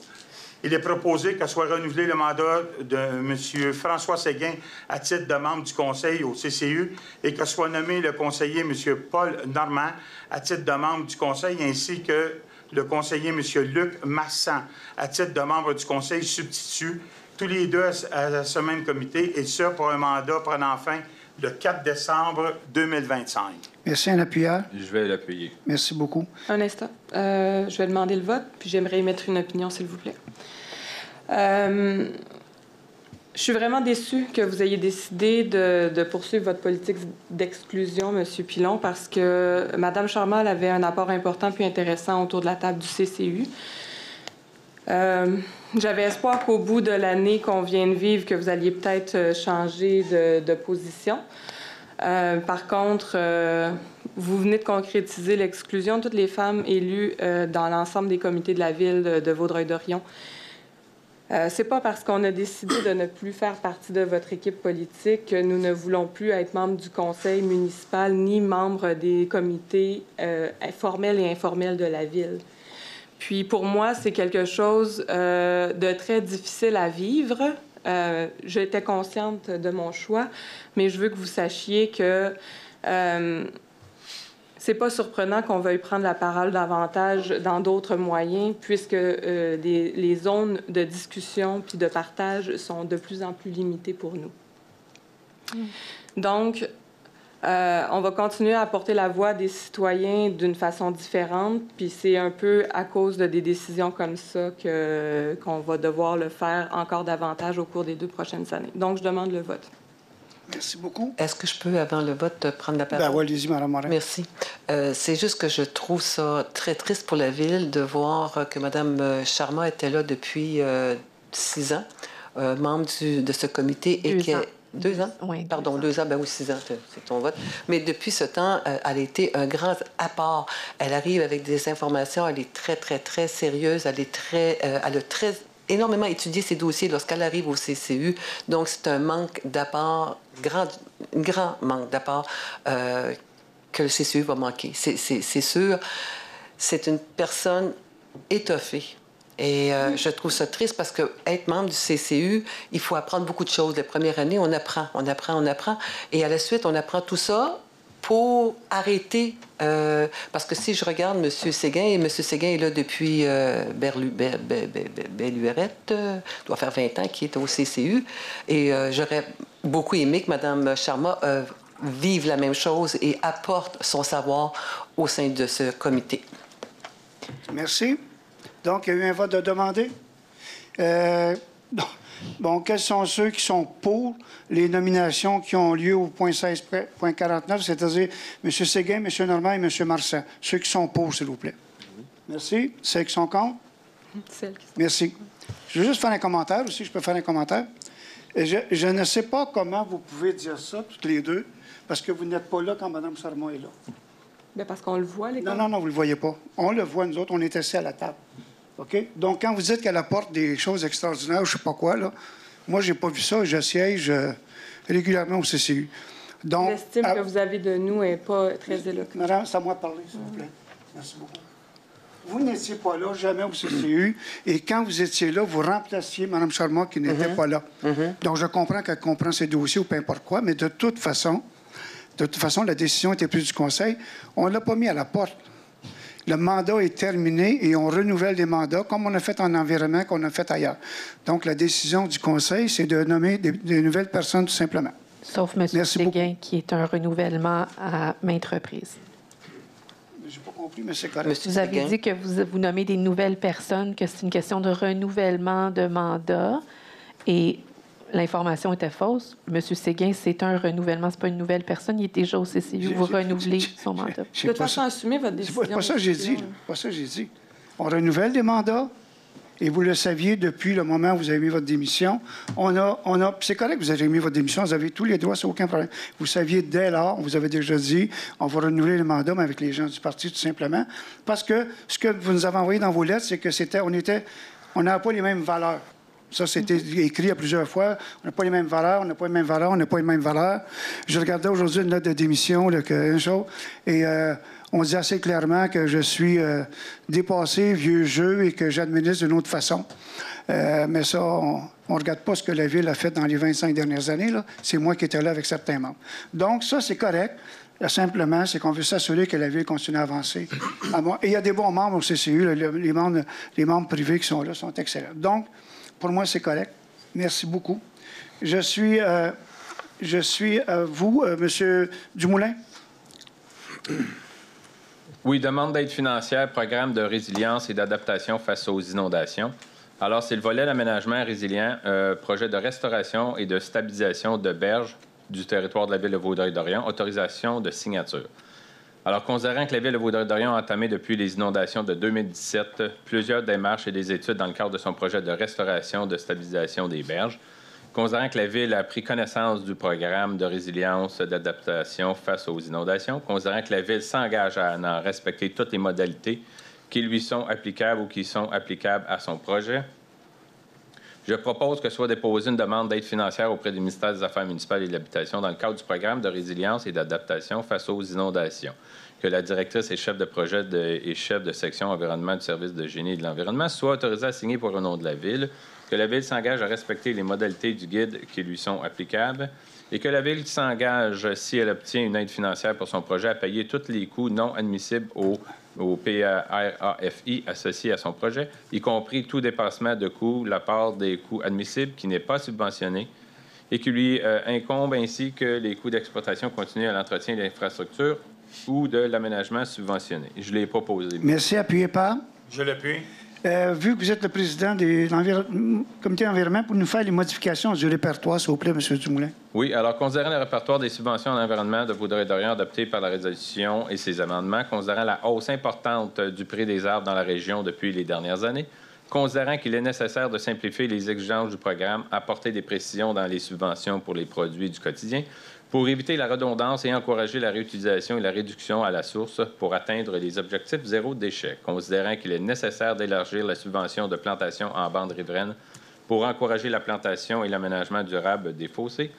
Il est proposé que soit renouvelé le mandat de M. François Séguin à titre de membre du Conseil au CCU et que soit nommé le conseiller M. Paul Normand à titre de membre du Conseil ainsi que le conseiller M. Luc Marsan à titre de membre du Conseil substitut, tous les deux à ce même comité, et ce pour un mandat prenant fin le 4 décembre 2025. Merci. Un appuyeur? Je vais l'appuyer. Merci beaucoup. Un instant. Je vais demander le vote, puis j'aimerais émettre une opinion, s'il vous plaît. Je suis vraiment déçue que vous ayez décidé de poursuivre votre politique d'exclusion, M. Pilon, parce que Mme Charmal avait un apport important puis intéressant autour de la table du CCU. J'avais espoir qu'au bout de l'année qu'on vient de vivre, que vous alliez peut-être changer de position. Par contre, vous venez de concrétiser l'exclusion de toutes les femmes élues dans l'ensemble des comités de la ville de Vaudreuil-Dorion. C'est pas parce qu'on a décidé de ne plus faire partie de votre équipe politique que nous ne voulons plus être membres du conseil municipal ni membres des comités formels et informels de la ville. Puis pour moi, c'est quelque chose de très difficile à vivre. J'étais consciente de mon choix, mais je veux que vous sachiez que c'est pas surprenant qu'on veuille prendre la parole davantage dans d'autres moyens, puisque les zones de discussion puis de partage sont de plus en plus limitées pour nous. Donc, on va continuer à porter la voix des citoyens d'une façon différente, puis c'est un peu à cause de des décisions comme ça qu'on va devoir le faire encore davantage au cours des 2 prochaines années. Donc, je demande le vote. Merci beaucoup. Est-ce que je peux, avant le vote, prendre la parole? Ben, allez-y, Mme Morin. Merci. C'est juste que je trouve ça très triste pour la Ville de voir que Mme Charma était là depuis 6 ans, membre de ce comité. Et 2 ans. 2 ans? Oui. Pardon, 2 ans, ben oui, 6 ans, c'est ton vote. Mais depuis ce temps, elle a été un grand apport. Elle arrive avec des informations, elle est très, très, très sérieuse, elle a énormément étudié ces dossiers lorsqu'elle arrive au CCU. Donc, c'est un manque d'apport, un grand manque d'apport que le CCU va manquer. C'est sûr, c'est une personne étoffée. Et je trouve ça triste parce que être membre du CCU, il faut apprendre beaucoup de choses. La première année, on apprend. Et à la suite, on apprend tout ça pour arrêter. Parce que si je regarde M. Séguin, et M. Séguin est là depuis Belluerette, doit faire 20 ans qu'il est au CCU. Et j'aurais beaucoup aimé que Mme Charma vive la même chose et apporte son savoir au sein de ce comité. Merci. Donc, il y a eu un vote de demander. Bon, quels sont ceux qui sont pour les nominations qui ont lieu au point 16.49, c'est-à-dire M. Séguin, M. Normand et M. Marsan? Ceux qui sont pour, s'il vous plaît. Merci. Ceux qui sont contre? Merci. Je veux juste faire un commentaire aussi. Je peux faire un commentaire. Je ne sais pas comment vous pouvez dire ça, toutes les deux, parce que vous n'êtes pas là quand Mme Sarma est là. Bien, parce qu'on le voit, les gars. Non, vous ne le voyez pas. On le voit, nous autres, on est assis à la table. OK? Donc, quand vous dites qu'elle apporte des choses extraordinaires, je ne sais pas quoi, là, moi, je n'ai pas vu ça. Je siège régulièrement au CCU. Donc, l'estime que vous avez de nous n'est pas très éloquente. Madame, c'est à moi de parler, s'il vous plaît. Merci beaucoup. Vous n'étiez pas là, jamais au CCU, et quand vous étiez là, vous remplaciez Mme Charma qui n'était pas là. Donc, je comprends qu'elle comprend ses dossiers ou peu importe quoi, mais de toute façon, la décision était prise du Conseil. On ne l'a pas mis à la porte. Le mandat est terminé et on renouvelle des mandats, comme on a fait en environnement, qu'on a fait ailleurs. Donc, la décision du Conseil, c'est de nommer des nouvelles personnes, tout simplement. Sauf M. Séguin, qui est un renouvellement à maintes reprises. Je n'ai pas compris, mais c'est correct. Vous avez dit que vous nommez des nouvelles personnes, que c'est une question de renouvellement de mandat. Et l'information était fausse. M. Séguin, c'est un renouvellement, ce n'est pas une nouvelle personne. Il est déjà au CCU. Vous renouvelez son mandat. De toute façon, assumez votre décision. C'est pas ça que j'ai dit. Pas ça que j'ai dit. On renouvelle des mandats. Et vous le saviez depuis le moment où vous avez mis votre démission. C'est correct que vous avez mis votre démission. Vous avez tous les droits, c'est aucun problème. Vous saviez dès lors, on vous avait déjà dit, on va renouveler les mandats, mais avec les gens du parti, tout simplement. Parce que ce que vous nous avez envoyé dans vos lettres, c'est que on n'avait pas les mêmes valeurs. Ça, c'était écrit à plusieurs fois. On n'a pas les mêmes valeurs, on n'a pas les mêmes valeurs, on n'a pas les mêmes valeurs. Je regardais aujourd'hui une lettre de démission, une chose, et on dit assez clairement que je suis dépassé, vieux jeu, et que j'administre d'une autre façon. Mais ça, on ne regarde pas ce que la Ville a fait dans les 25 dernières années. C'est moi qui étais là avec certains membres. Donc, ça, c'est correct. Simplement, c'est qu'on veut s'assurer que la Ville continue à avancer. Et il y a des bons membres au CCU. Les membres privés qui sont là sont excellents. Donc, pour moi, c'est correct. Merci beaucoup. Je suis vous, M. Dumoulin. Oui, demande d'aide financière, programme de résilience et d'adaptation face aux inondations. Alors, c'est le volet d'aménagement résilient, projet de restauration et de stabilisation de berges du territoire de la Ville de Vaudreuil-Dorion, autorisation de signature. Alors, considérant que la Ville de Vaudreuil-Dorion a entamé depuis les inondations de 2017 plusieurs démarches et des études dans le cadre de son projet de restauration de stabilisation des berges, considérant que la Ville a pris connaissance du programme de résilience d'adaptation face aux inondations, considérant que la Ville s'engage à en respecter toutes les modalités qui lui sont applicables ou qui sont applicables à son projet, je propose que soit déposée une demande d'aide financière auprès du ministère des Affaires municipales et de l'Habitation dans le cadre du programme de résilience et d'adaptation face aux inondations, que la directrice et chef de projet et chef de section environnement du service de génie et de l'environnement soit autorisée à signer pour le nom de la Ville, que la Ville s'engage à respecter les modalités du guide qui lui sont applicables et que la Ville s'engage, si elle obtient une aide financière pour son projet, à payer tous les coûts non admissibles au PARAFI associé à son projet, y compris tout dépassement de coûts, la part des coûts admissibles qui n'est pas subventionné et qui lui incombe, ainsi que les coûts d'exploitation continue à l'entretien de l'infrastructure ou de l'aménagement subventionné. Je l'ai proposé. Merci. Appuyé par? Je l'appuie. Vu que vous êtes le président du comité d'environnement, pour nous faire les modifications du répertoire, s'il vous plaît, M. Dumoulin. Oui, alors, considérant le répertoire des subventions en environnement de Vaudreuil-Dorion adopté par la résolution et ses amendements, considérant la hausse importante du prix des arbres dans la région depuis les dernières années, considérant qu'il est nécessaire de simplifier les exigences du programme, apporter des précisions dans les subventions pour les produits du quotidien, pour éviter la redondance et encourager la réutilisation et la réduction à la source pour atteindre les objectifs zéro déchet, considérant qu'il est nécessaire d'élargir la subvention de plantation en bande riveraine pour encourager la plantation et l'aménagement durable des fossés.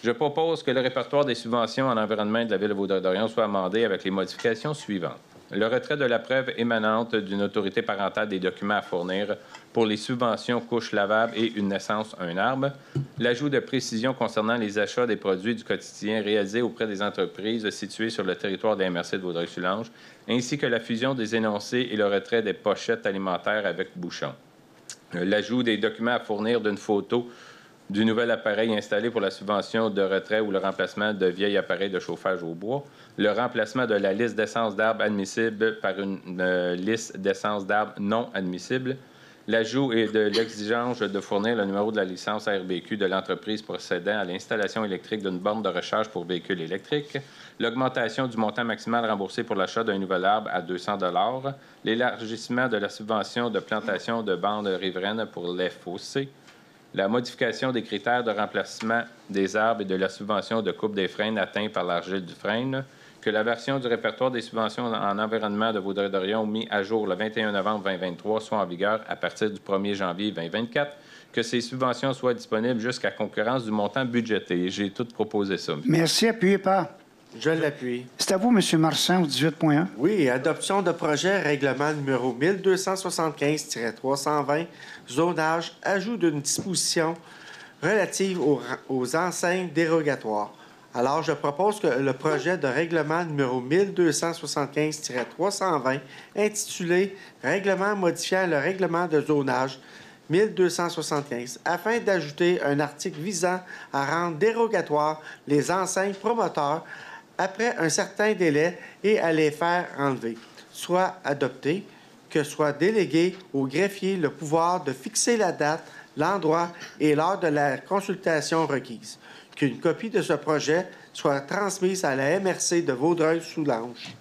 Je propose que le répertoire des subventions en environnement de la Ville de Vaudreuil-Dorion soit amendé avec les modifications suivantes. Le retrait de la preuve émanente d'une autorité parentale des documents à fournir pour les subventions couches lavables et une naissance, un arbre. L'ajout de précisions concernant les achats des produits du quotidien réalisés auprès des entreprises situées sur le territoire des MRC de Vaudreuil-Soulanges, ainsi que la fusion des énoncés et le retrait des pochettes alimentaires avec bouchons. L'ajout des documents à fournir d'une photo du nouvel appareil installé pour la subvention de retrait ou le remplacement de vieil appareil de chauffage au bois, le remplacement de la liste d'essence d'arbres admissible par une liste d'essence d'arbres non admissible, l'ajout et de l'exigence de fournir le numéro de la licence RBQ de l'entreprise procédant à l'installation électrique d'une borne de recharge pour véhicules électriques, l'augmentation du montant maximal remboursé pour l'achat d'un nouvel arbre à 200 $, l'élargissement de la subvention de plantation de bandes riveraines pour les fossés, la modification des critères de remplacement des arbres et de la subvention de coupe des frênes atteints par l'argile du frêne, que la version du répertoire des subventions en environnement de Vaudreuil-Dorion mis à jour le 21 novembre 2023 soit en vigueur à partir du 1er janvier 2024, que ces subventions soient disponibles jusqu'à concurrence du montant budgété. J'ai tout proposé ça. Merci. Appuyé par... Je l'appuie. C'est à vous, M. Marchand, au 18.1. Oui, adoption de projet règlement numéro 1275-320, zonage, ajout d'une disposition relative aux enseignes dérogatoires. Alors, je propose que le projet de règlement numéro 1275-320, intitulé « Règlement modifiant le règlement de zonage 1275 », afin d'ajouter un article visant à rendre dérogatoires les enseignes promoteurs après un certain délai et à les faire enlever, soit adopté, que soit délégué au greffier le pouvoir de fixer la date, l'endroit et l'heure de la consultation requise. Qu'une copie de ce projet soit transmise à la MRC de Vaudreuil-Soulanges.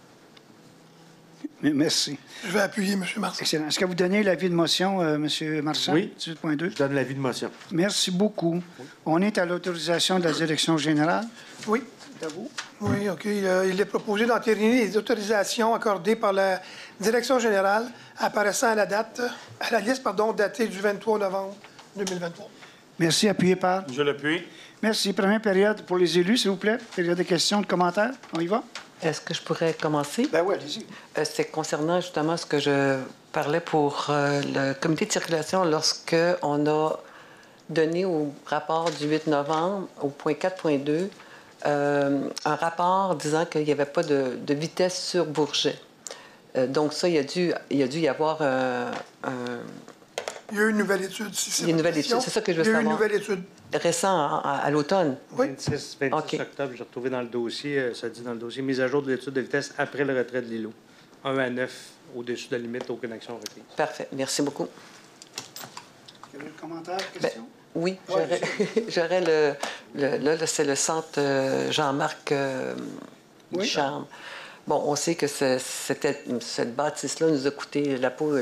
Merci. Je vais appuyer, M. Marchand. Excellent. Est-ce que vous donnez l'avis de motion, M. Marchand? Oui. 18.2. Je donne l'avis de motion. Merci beaucoup. On est à l'autorisation de la direction générale. Oui. C'est à vous. Oui, OK. Il est proposé d'entériner les autorisations accordées par la direction générale apparaissant à la liste datée du 23 novembre 2023. Merci. Appuyé par... Je l'appuie. Merci. Première période pour les élus, s'il vous plaît. Période de questions, de commentaires. On y va? Est-ce que je pourrais commencer? Ben oui, allez-y. C'est concernant justement ce que je parlais pour le comité de circulation lorsqu'on a donné au rapport du 8 novembre, au point 4.2, un rapport disant qu'il n'y avait pas de vitesse sur Bourget. Donc ça, il y a dû y avoir un... Il y a eu une nouvelle étude. Il y a une nouvelle étude, c'est ça que je veux savoir. Il y a eu une nouvelle étude. Récent, à l'automne. Oui. 26 OK. octobre, j'ai retrouvé dans le dossier, ça dit dans le dossier, mise à jour de l'étude de vitesse après le retrait de l'îlot. 1 à 9, au-dessus de la limite, aucune action requise. Parfait. Merci beaucoup. Il y avait un commentaire, question? Oui, Ouais, j'aurais là, c'est le centre Jean-Marc Ducharme. Bon, on sait que cette bâtisse-là nous a coûté la peau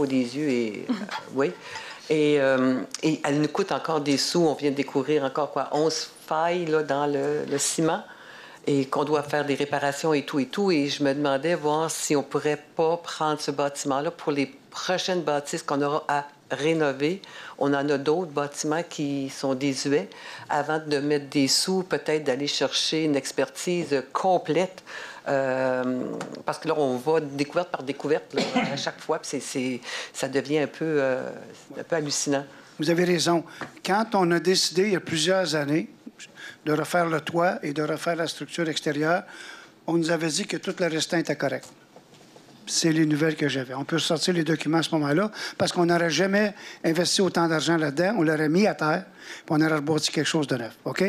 des yeux et oui. Et elle nous coûte encore des sous. On vient de découvrir encore 11 failles là, dans le ciment et qu'on doit faire des réparations et tout. Et je me demandais voir si on pourrait pas prendre ce bâtiment-là pour les prochaines bâtisses qu'on aura à rénover. On en a d'autres bâtiments qui sont désuets. Avant de mettre des sous, peut-être d'aller chercher une expertise complète. Parce que là, on va découverte par découverte là, à chaque fois, puis ça devient un peu hallucinant. Vous avez raison. Quand on a décidé, il y a plusieurs années, de refaire le toit et de refaire la structure extérieure, on nous avait dit que tout le restant était correct. C'est les nouvelles que j'avais. On peut sortir les documents à ce moment-là parce qu'on n'aurait jamais investi autant d'argent là-dedans. On l'aurait mis à terre, puis on aurait rebâti quelque chose de neuf. OK?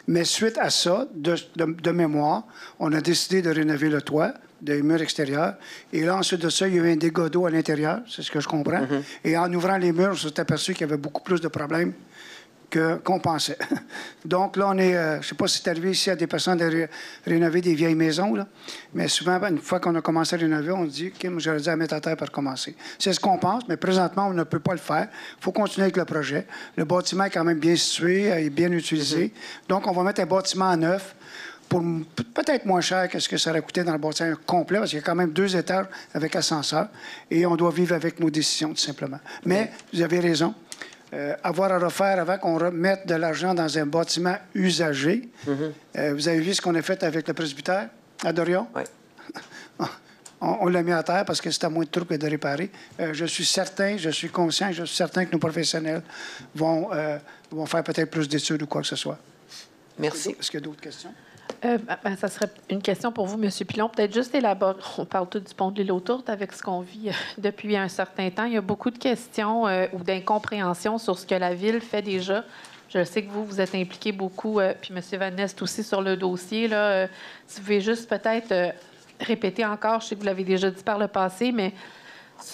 Mais suite à ça, de mémoire, on a décidé de rénover le toit, des murs extérieurs. Et là, ensuite de ça, il y a eu un dégât d'eau à l'intérieur, c'est ce que je comprends. Mm-hmm. Et en ouvrant les murs, on s'est aperçu qu'il y avait beaucoup plus de problèmes qu'on pensait. Donc là, on est... je ne sais pas si c'est arrivé ici à des personnes de rénover des vieilles maisons, là, mais souvent, une fois qu'on a commencé à rénover, on se dit « OK, j'aurais dû la mettre à terre pour commencer ». C'est ce qu'on pense, mais présentement, on ne peut pas le faire. Il faut continuer avec le projet. Le bâtiment est quand même bien situé, est bien utilisé. Donc, on va mettre un bâtiment à neuf pour peut-être moins cher que ce que ça aurait coûté dans le bâtiment complet, parce qu'il y a quand même 2 étages avec ascenseur, et on doit vivre avec nos décisions, tout simplement. Mais, vous avez raison. Avoir à refaire avant qu'on remette de l'argent dans un bâtiment usagé. Vous avez vu ce qu'on a fait avec le presbytère à Dorion? Oui. on l'a mis à terre parce que c'est à moins de trous que de réparer. Je suis certain, je suis conscient, je suis certain que nos professionnels vont faire peut-être plus d'études ou quoi que ce soit. Merci. Est-ce qu'il y a d'autres questions? Ça serait une question pour vous, M. Pilon. Peut-être juste élaborer. On parle tout du pont de l'île aux Tourtes avec ce qu'on vit depuis un certain temps. Il y a beaucoup de questions ou d'incompréhension sur ce que la Ville fait déjà. Je sais que vous êtes impliqué beaucoup, puis M. Van Nest aussi, sur le dossier. Là, si vous pouvez juste peut-être répéter encore, je sais que vous l'avez déjà dit par le passé, mais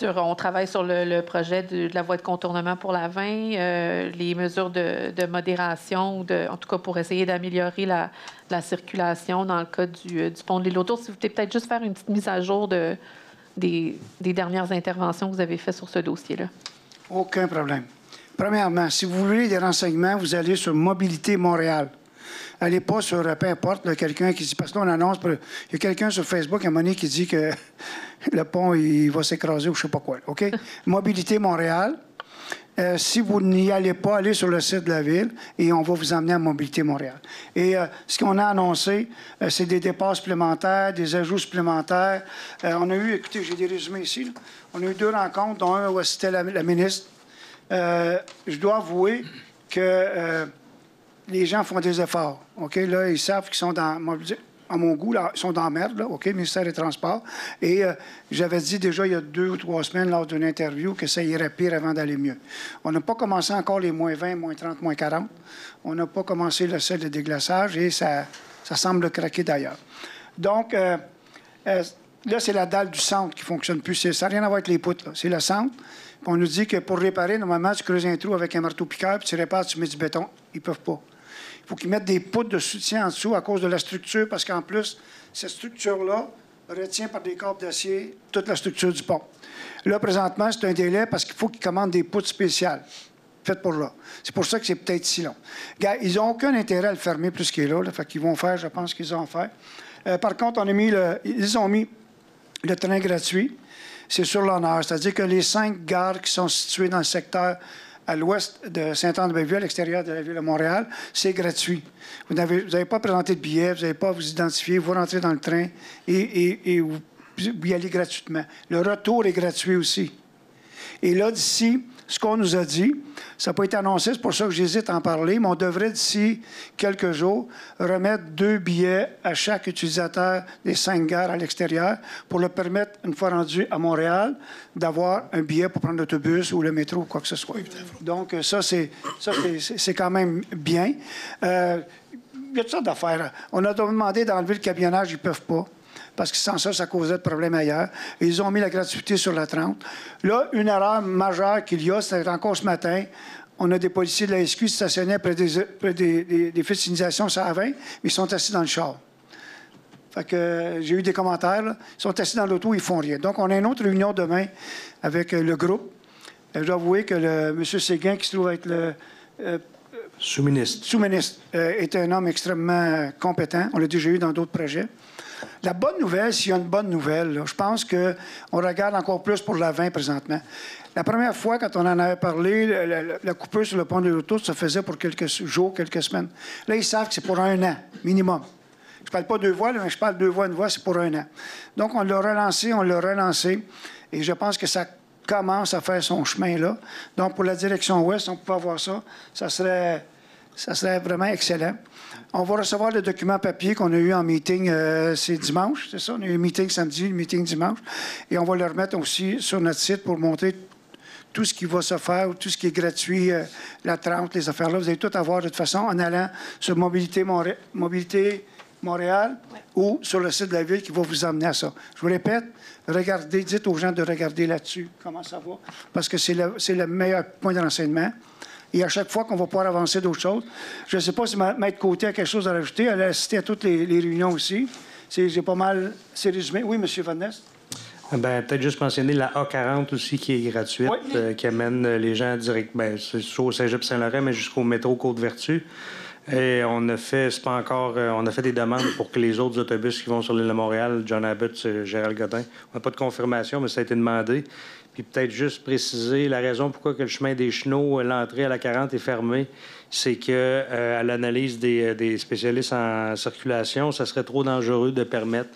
on travaille sur le projet de la voie de contournement pour la 20, les mesures de modération, en tout cas pour essayer d'améliorer la circulation dans le cas du pont de l'île aux Tourtes. Si vous pouvez peut-être juste faire une petite mise à jour des dernières interventions que vous avez faites sur ce dossier-là. Aucun problème. Premièrement, si vous voulez des renseignements, vous allez sur Mobilité Montréal. Allez pas sur, peu importe, quelqu'un qui dit, parce que là, on annonce, il y a quelqu'un sur Facebook à un moment donné qui dit que le pont, il va s'écraser ou je ne sais pas quoi. OK? Mobilité Montréal. Si vous n'y allez pas, allez sur le site de la Ville et on va vous emmener à Mobilité Montréal. Et ce qu'on a annoncé, c'est des départs supplémentaires, des ajouts supplémentaires. On a eu, écoutez, j'ai des résumés ici, là. On a eu 2 rencontres, dont un où c'était la ministre. Je dois avouer que les gens font des efforts. OK? Là, ils savent qu'ils sont dans... À mon goût, là, ils sont dans la merde, là, OK, ministère des Transports. Et j'avais dit déjà il y a 2 ou 3 semaines, lors d'une interview, que ça irait pire avant d'aller mieux. On n'a pas commencé encore les moins 20, moins 30, moins 40. On n'a pas commencé le sel de déglaçage et ça semble craquer d'ailleurs. Donc, là, c'est la dalle du centre qui ne fonctionne plus. Ça n'a rien à voir avec les poutres, là. C'est le centre. Puis on nous dit que pour réparer, normalement, tu creuses un trou avec un marteau-piqueur, puis tu répares, tu mets du béton. Ils ne peuvent pas. Il faut qu'ils mettent des poutres de soutien en dessous à cause de la structure, parce qu'en plus, cette structure-là retient par des câbles d'acier toute la structure du pont. Là, présentement, c'est un délai parce qu'il faut qu'ils commandent des poutres spéciales faites pour là. C'est pour ça que c'est peut-être si long. Ils n'ont aucun intérêt à le fermer plus qu'il est là. Fait qu'ils vont faire, je pense qu'ils vont faire. Par contre, ils ont mis le train gratuit. C'est sur l'honneur. C'est-à-dire que les 5 gares qui sont situées dans le secteur à l'ouest de Saint-Anne-de-Bellevue, à l'extérieur de la ville de Montréal, c'est gratuit. Vous n'avez pas présenté de billet, vous n'avez pas à vous identifier, vous rentrez dans le train et vous y allez gratuitement. Le retour est gratuit aussi. Et là, d'ici, ce qu'on nous a dit, ça n'a pas été annoncé, c'est pour ça que j'hésite à en parler, mais on devrait, d'ici quelques jours, remettre 2 billets à chaque utilisateur des 5 gares à l'extérieur pour leur permettre, une fois rendu à Montréal, d'avoir un billet pour prendre l'autobus ou le métro ou quoi que ce soit. Donc, ça, c'est quand même bien. Il y a toutes sortes d'affaires. On a demandé d'enlever le cabinage, ils ne peuvent pas. Parce que sans ça, ça causait de problèmes ailleurs. Et ils ont mis la gratuité sur la 30. Là, une erreur majeure qu'il y a, c'est encore ce matin, on a des policiers de la SQ qui stationnaient près des fils de signalisation sur la 20, mais ils sont assis dans le char. Fait que j'ai eu des commentaires, là. Ils sont assis dans l'auto, ils ne font rien. Donc, on a une autre réunion demain avec le groupe. Je dois avouer que M. Séguin, qui se trouve être le... Sous-ministre est un homme extrêmement compétent. On l'a déjà eu dans d'autres projets. La bonne nouvelle, s'il y a une bonne nouvelle, là, je pense qu'on regarde encore plus pour la 20 présentement. La première fois, quand on en avait parlé, la coupure sur le pont de l'île aux Tourtes se faisait pour quelques jours, quelques semaines. Là, ils savent que c'est pour 1 an, minimum. Je ne parle pas 2 voies, là, mais je parle 2 voies, 1 voie, c'est pour 1 an. Donc, on l'a relancé, et je pense que ça commence à faire son chemin là. Donc, pour la direction ouest, on peut avoir ça. Ça serait vraiment excellent. On va recevoir le document papier qu'on a eu en meeting, c'est dimanche, c'est ça? On a eu un meeting samedi, un meeting dimanche. Et on va le remettre aussi sur notre site pour montrer tout ce qui va se faire, tout ce qui est gratuit, la 30, les affaires-là. Vous allez tout avoir de toute façon en allant sur Mobilité Montréal ou sur le site de la Ville qui va vous emmener à ça. Je vous répète, regardez, dites aux gens de regarder là-dessus comment ça va, parce que c'est le meilleur point de renseignement. Et à chaque fois qu'on va pouvoir avancer d'autres choses, je ne sais pas si Maître Côté a quelque chose à rajouter. Elle a assisté à toutes les réunions aussi. J'ai pas mal... C'est résumé. Oui, M. Van Nest? Peut-être juste mentionner la A40 aussi, qui est gratuite, qui amène les gens direct, c'est soit au Cégep-Saint-Laurent, mais jusqu'au métro Côte-Vertu. Et on a fait, c'est pas encore, on a fait des demandes pour que les autres autobus qui vont sur l'île de Montréal, John Abbott, Gérald Godin, on n'a pas de confirmation, mais ça a été demandé. Puis peut-être juste préciser la raison pourquoi que le chemin des Chenaux, l'entrée à la 40 est fermée, c'est que à l'analyse des spécialistes en circulation, ça serait trop dangereux de permettre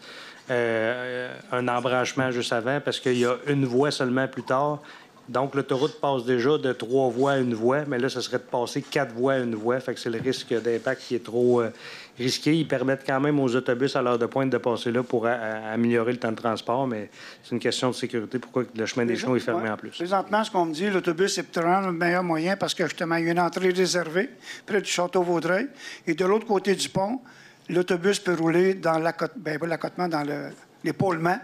un embranchement juste avant parce qu'il y a une voie seulement plus tard. Donc, l'autoroute passe déjà de 3 voies à 1 voie, mais là, ce serait de passer 4 voies à 1 voie. Fait que c'est le risque d'impact qui est trop risqué. Ils permettent quand même aux autobus à l'heure de pointe de passer là pour améliorer le temps de transport, mais c'est une question de sécurité. Pourquoi le chemin des Chenaux est fermé en plus? Présentement, ce qu'on me dit, l'autobus est peut-être le meilleur moyen parce que, justement, il y a une entrée réservée près du Château-Vaudreuil. Et de l'autre côté du pont, l'autobus peut rouler dans l'accotement, dans l'épaulement.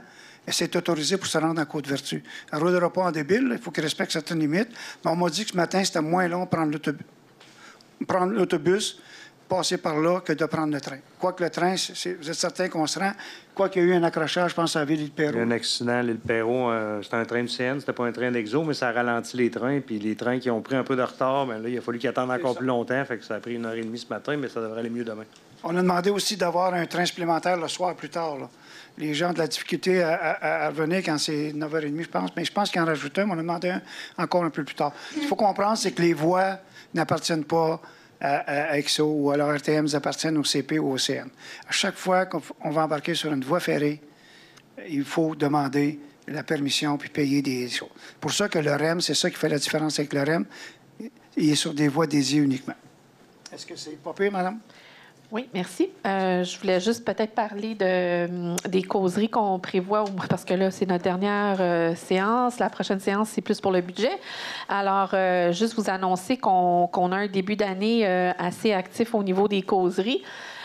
Et c'est autorisé pour se rendre en Côte-Vertu. Elle ne roulera pas en débile, il faut qu'il respecte certaines limites. Mais on m'a dit que ce matin, c'était moins long de prendre l'autobus, passer par là, que de prendre le train. Quoique le train, vous êtes certain qu'on se rend. Quoiqu'il y a eu un accrochage, je pense, à Ville-Perrault. Il y a eu un accident à l'île-Perrault. C'était un train du CN, c'était pas un train d'Exo, mais ça a ralenti les trains. Puis les trains qui ont pris un peu de retard, bien là, il a fallu qu'ils attendent encore plus longtemps. Fait que ça a pris 1h30 ce matin, mais ça devrait aller mieux demain. On a demandé aussi d'avoir un train supplémentaire le soir plus tard, là. Les gens ont de la difficulté à venir quand c'est 9h30, je pense. Mais je pense qu'il en rajoute un, mais on a demandé un encore un peu plus tard. Ce qu'il faut comprendre, c'est que les voies n'appartiennent pas à EXO ou à la RTM, elles appartiennent au CP ou au CN. À chaque fois qu'on va embarquer sur une voie ferrée, il faut demander la permission puis payer des choses. Pour ça que le REM, c'est ça qui fait la différence avec le REM, il est sur des voies dédiées uniquement. Est-ce que c'est pas pire, madame? Oui, merci. Je voulais juste peut-être parler des causeries qu'on prévoit, parce que là, c'est notre dernière séance. La prochaine séance, c'est plus pour le budget. Alors, juste vous annoncer qu'on a un début d'année assez actif au niveau des causeries.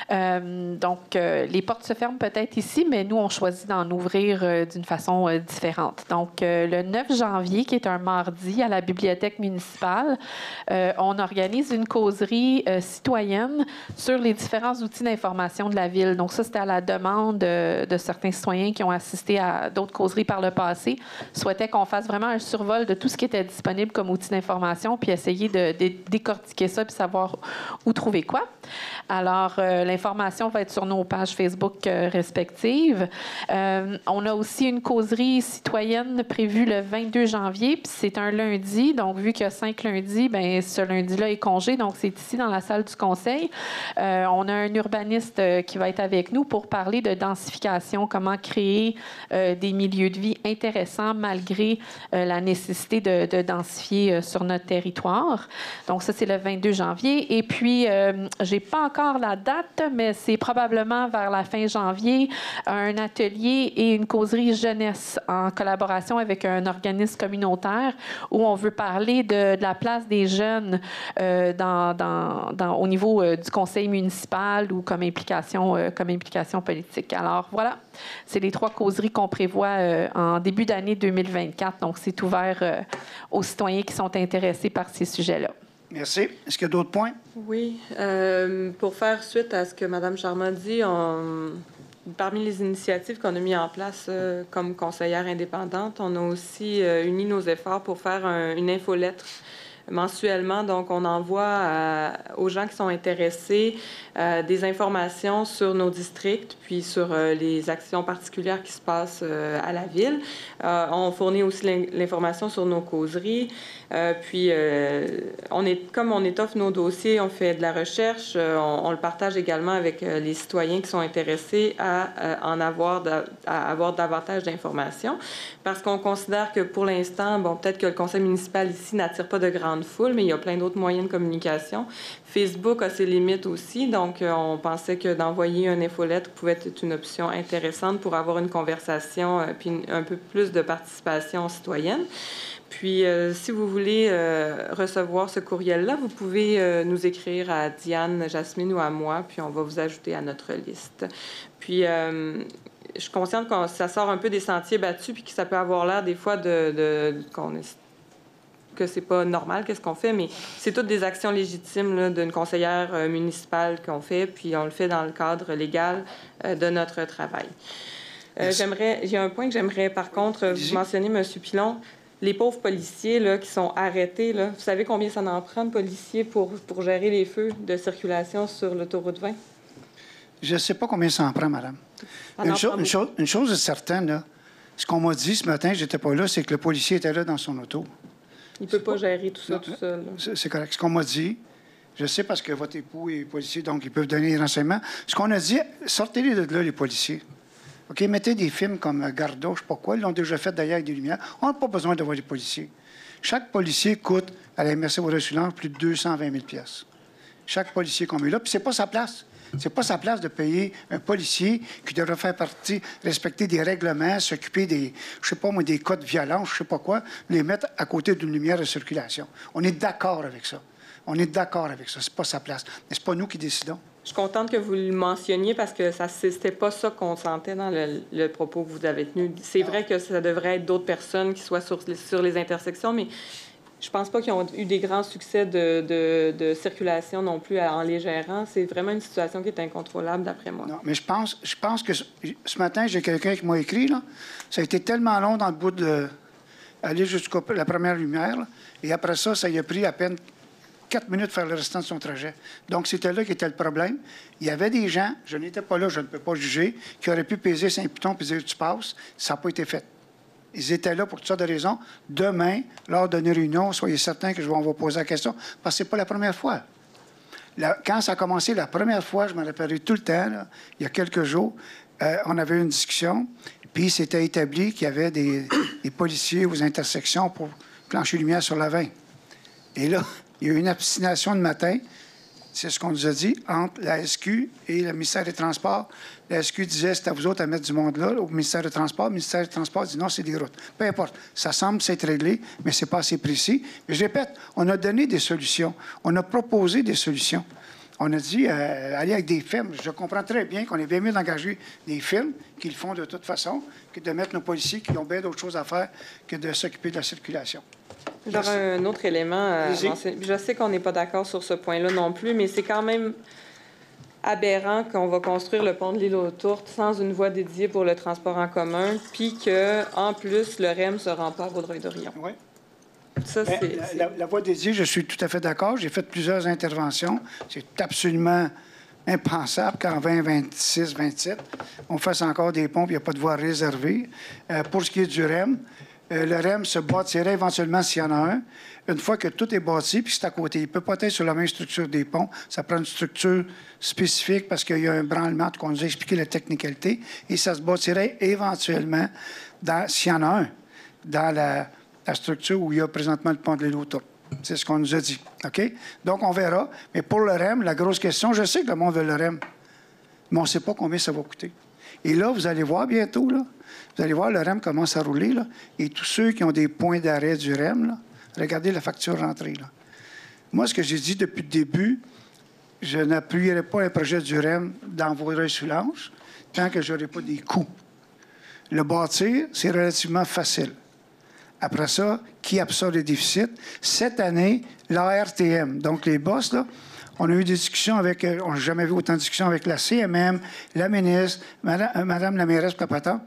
Donc, les portes se ferment peut-être ici, mais nous, on choisit d'en ouvrir d'une façon différente. Donc, le 9 janvier, qui est un mardi, à la bibliothèque municipale, on organise une causerie citoyenne sur les différents outils d'information de la Ville. Donc, ça, c'était à la demande de certains citoyens qui ont assisté à d'autres causeries par le passé, souhaitaient qu'on fasse vraiment un survol de tout ce qui était disponible comme outil d'information, puis essayer de décortiquer ça, puis savoir où trouver quoi. Alors, l'information va être sur nos pages Facebook respectives. On a aussi une causerie citoyenne prévue le 22 janvier, puis c'est un lundi. Donc, vu qu'il y a 5 lundis, bien, ce lundi-là est congé. Donc, c'est ici dans la salle du conseil. On a un urbaniste qui va être avec nous pour parler de densification, comment créer des milieux de vie intéressants malgré la nécessité de densifier sur notre territoire. Donc, ça, c'est le 22 janvier. Et puis, j'ai pas encore la date, mais c'est probablement vers la fin janvier, un atelier et une causerie jeunesse en collaboration avec un organisme communautaire où on veut parler de la place des jeunes au niveau du conseil municipal ou comme implication politique. Alors voilà, c'est les 3 causeries qu'on prévoit en début d'année 2024. Donc, c'est ouvert aux citoyens qui sont intéressés par ces sujets-là. Merci. Est-ce qu'il y a d'autres points? Oui. Pour faire suite à ce que Mme Charmand dit, parmi les initiatives qu'on a mis en place comme conseillère indépendante, on a aussi uni nos efforts pour faire une infolettre mensuellement. Donc, on envoie aux gens qui sont intéressés des informations sur nos districts, puis sur les actions particulières qui se passent à la Ville. On fournit aussi l'information sur nos causeries. Puis, comme on étoffe nos dossiers, on fait de la recherche, on le partage également avec les citoyens qui sont intéressés à avoir davantage d'informations. Parce qu'on considère que pour l'instant, bon, peut-être que le conseil municipal ici n'attire pas de grande foule, mais il y a plein d'autres moyens de communication. Facebook a ses limites aussi, donc on pensait que d'envoyer une infolettre pouvait être une option intéressante pour avoir une conversation puis un peu plus de participation citoyenne. Puis, si vous voulez recevoir ce courriel-là, vous pouvez nous écrire à Diane, Jasmine ou à moi, puis on va vous ajouter à notre liste. Puis, je suis consciente que ça sort un peu des sentiers battus, puis que ça peut avoir l'air des fois que c'est pas normal, qu'est-ce qu'on fait, mais c'est toutes des actions légitimes d'une conseillère municipale qu'on fait, puis on le fait dans le cadre légal de notre travail. Il y a un point que j'aimerais, par contre, vous mentionner, M. Pilon. Les pauvres policiers là, qui sont arrêtés, là, vous savez combien ça en prend de policiers pour gérer les feux de circulation sur l'autoroute 20? Je ne sais pas combien ça en prend, madame. Une chose est certaine, là, ce qu'on m'a dit ce matin, je n'étais pas là, c'est que le policier était là dans son auto. Il ne peut pas gérer tout ça tout seul. C'est correct. Ce qu'on m'a dit, je sais parce que votre époux est policier, donc ils peuvent donner des renseignements. Ce qu'on a dit, sortez-les de là, les policiers. OK, mettez des films comme Garda, je ne sais pas quoi, ils l'ont déjà fait d'ailleurs avec des lumières. On n'a pas besoin d'avoir des policiers. Chaque policier coûte à la MRC Vaudreuil-Soulanges plus de 220 000 $. Chaque policier qu'on met là, puis c'est pas sa place. C'est pas sa place de payer un policier qui devrait faire partie, respecter des règlements, s'occuper des, je sais pas moi, des cas de violence, je sais pas quoi, les mettre à côté d'une lumière de circulation. On est d'accord avec ça. On est d'accord avec ça. C'est pas sa place. Mais c'est pas nous qui décidons. Je suis contente que vous le mentionniez parce que c'était pas ça qu'on sentait dans le propos que vous avez tenu. C'est vrai que ça devrait être d'autres personnes qui soient sur les intersections, mais je pense pas qu'ils ont eu des grands succès de circulation non plus en les gérant. C'est vraiment une situation qui est incontrôlable, d'après moi. Non, mais je pense que ce matin, j'ai quelqu'un qui m'a écrit, là, ça a été tellement long dans le bout de aller jusqu'à la première lumière, là, et après ça, ça y a pris à peine 4 minutes de faire le restant de son trajet. Donc, c'était là qu'était le problème. Il y avait des gens, je n'étais pas là, je ne peux pas juger, qui auraient pu peser Saint-Piton et dire « tu passes ». Ça n'a pas été fait. Ils étaient là pour toutes sortes de raisons. Demain, lors d'une réunion, soyez certains que on va poser la question, parce que ce n'est pas la première fois. Quand ça a commencé la première fois, je me rappellerai tout le temps, là, il y a quelques jours, on avait eu une discussion, puis c'était établi qu'il y avait des policiers aux intersections pour plancher lumière sur la 20. Et là, il y a eu une obstination le matin, c'est ce qu'on nous a dit, entre la SQ et le ministère des Transports. La SQ disait, c'est à vous autres à mettre du monde là, au ministère des Transports. Le ministère des Transports dit, non, c'est des routes. Peu importe, ça semble s'être réglé, mais ce n'est pas assez précis. Mais je répète, on a donné des solutions. On a proposé des solutions. On a dit, aller avec des firmes. Je comprends très bien qu'on est bien mieux d'engager des firmes qui le font de toute façon que de mettre nos policiers qui ont bien d'autres choses à faire que de s'occuper de la circulation. J'aurais un autre élément. Je sais qu'on n'est pas d'accord sur ce point-là non plus, mais c'est quand même aberrant qu'on va construire le pont de l'île aux Tourtes sans une voie dédiée pour le transport en commun, puis qu'en plus, le REM ne se rend pas à Vaudreuil-Dorion. Oui. Ça, la voie dédiée, je suis tout à fait d'accord. J'ai fait plusieurs interventions. C'est absolument impensable qu'en 2026, 27, on fasse encore des ponts et il n'y a pas de voie réservée. Pour ce qui est du REM, le REM se bâtirait éventuellement s'il y en a un. Une fois que tout est bâti, puis c'est à côté. Il ne peut pas être sur la même structure des ponts. Ça prend une structure spécifique parce qu'il y a un branlement qu'on nous a expliqué la technicalité. Et ça se bâtirait éventuellement, s'il y en a un, dans la structure où il y a présentement le pont de l'île aux Tourtes. C'est ce qu'on nous a dit. OK? Donc, on verra. Mais pour le REM, la grosse question, je sais que le monde veut le REM, mais on ne sait pas combien ça va coûter. Et là, vous allez voir bientôt, là, vous allez voir, le REM commence à rouler, là, et tous ceux qui ont des points d'arrêt du REM, là, regardez la facture rentrée. Là. Moi, ce que j'ai dit depuis le début, je n'appuierai pas un projet du REM dans Vaudreuil-Soulanges tant que je n'aurai pas des coûts. Le bâtir, c'est relativement facile. Après ça, qui absorbe les déficits? Cette année, l'ARTM, donc les boss, là, on a eu des discussions avec, on n'a jamais vu autant de discussions avec la CMM, la ministre, Madame la mairesse Papata.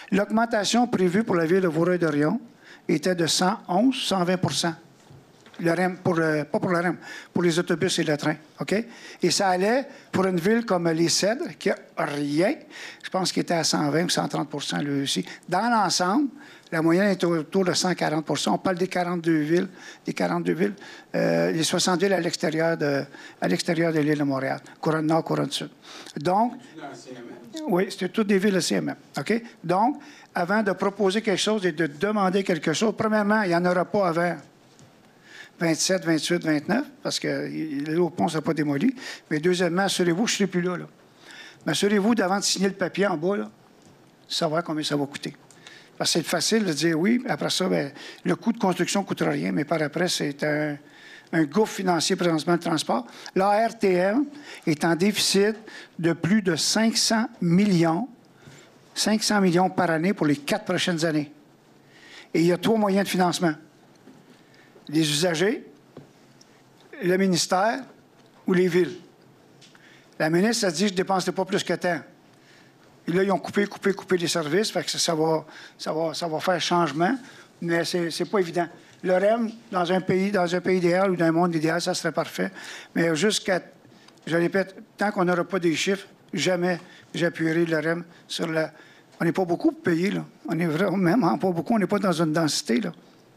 L'augmentation prévue pour la ville de Vaudreuil-Dorion était de 111, 120 le REM, pas pour le REM, pour les autobus et le train. OK? Et ça allait pour une ville comme les Cèdres, qui n'a rien, je pense qu'il était à 120 ou 130 lui aussi. Dans l'ensemble, la moyenne est autour de 140 On parle des 42 villes, les 60 villes à l'extérieur de l'île de Montréal, couronne nord, couronne sud. Donc, oui, c'était toutes des villes de CMM. OK? Donc, avant de proposer quelque chose et de demander quelque chose, premièrement, il n'y en aura pas avant 27, 28, 29, parce que l'autre pont ne sera pas démoli. Mais deuxièmement, assurez-vous, je ne serai plus là. Mais assurez-vous, d'avant de signer le papier en bas, là, savoir combien ça va coûter. Parce que c'est facile de dire oui, après ça, bien, le coût de construction ne coûtera rien, mais par après, c'est un gouffre financier présentement de transport. L'ARTM est en déficit de plus de 500 millions par année pour les 4 prochaines années. Et il y a 3 moyens de financement. Les usagers, le ministère ou les villes. La ministre a dit, je ne dépenserai pas plus que tant. Et là, ils ont coupé les services, fait que ça va faire changement, mais c'est pas évident. Le REM, dans un pays idéal ou dans un monde idéal, ça serait parfait. Mais je répète, tant qu'on n'aura pas des chiffres, jamais j'appuierai le REM sur la... On n'est pas beaucoup pour payer, là. On n'est vraiment pas beaucoup, on n'est pas dans une densité, là.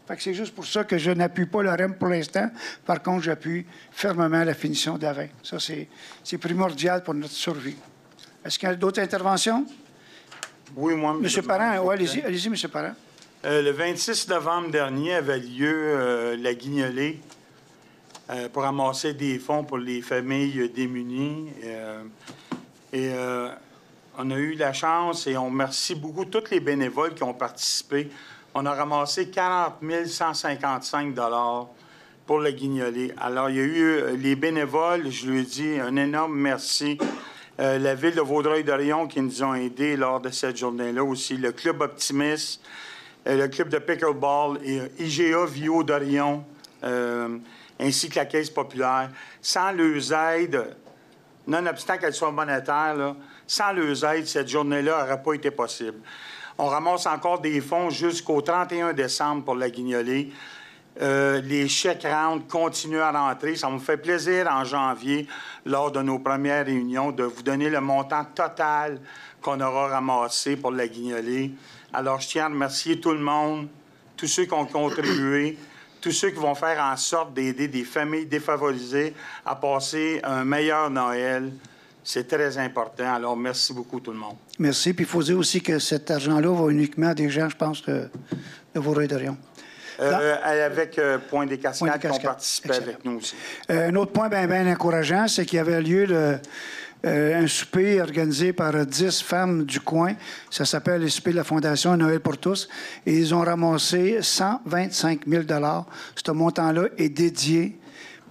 Fait que c'est juste pour ça que je n'appuie pas le REM pour l'instant. Par contre, j'appuie fermement la finition de la 20. Ça, c'est primordial pour notre survie. Est-ce qu'il y a d'autres interventions? Oui, moi, Monsieur Parent, oui, allez-y, Monsieur Parent. Le 26 novembre dernier avait lieu la guignolée pour ramasser des fonds pour les familles démunies. On a eu la chance et on remercie beaucoup tous les bénévoles qui ont participé. On a ramassé 40 155 $ pour la guignolée. Alors, il y a eu les bénévoles, je lui dis un énorme merci. La Ville de Vaudreuil-Dorion qui nous ont aidés lors de cette journée-là aussi. Le Club Optimiste, le Club de Pickleball et IGA Vio d'Orion, ainsi que la Caisse populaire. Sans leurs aides, nonobstant qu'elles soient monétaires, là, sans leurs aides, cette journée-là n'aurait pas été possible. On ramasse encore des fonds jusqu'au 31 décembre pour la guignolée. Les chèques rentrent, continuent à rentrer. Ça me fait plaisir en janvier, lors de nos premières réunions, de vous donner le montant total qu'on aura ramassé pour la guignolée. Alors, je tiens à remercier tout le monde, tous ceux qui ont contribué, tous ceux qui vont faire en sorte d'aider des familles défavorisées à passer un meilleur Noël. C'est très important. Alors, merci beaucoup tout le monde. Merci. Puis il faut dire aussi que cet argent-là va uniquement à des gens, je pense, de Vaudreuil-Dorion. Avec Point des Cascades qui ont participé avec nous aussi. Un autre point bien encourageant, c'est qu'il y avait lieu un souper organisé par 10 femmes du coin. Ça s'appelle le souper de la Fondation Noël pour tous. Et ils ont ramassé 125 000 $. Ce montant-là est dédié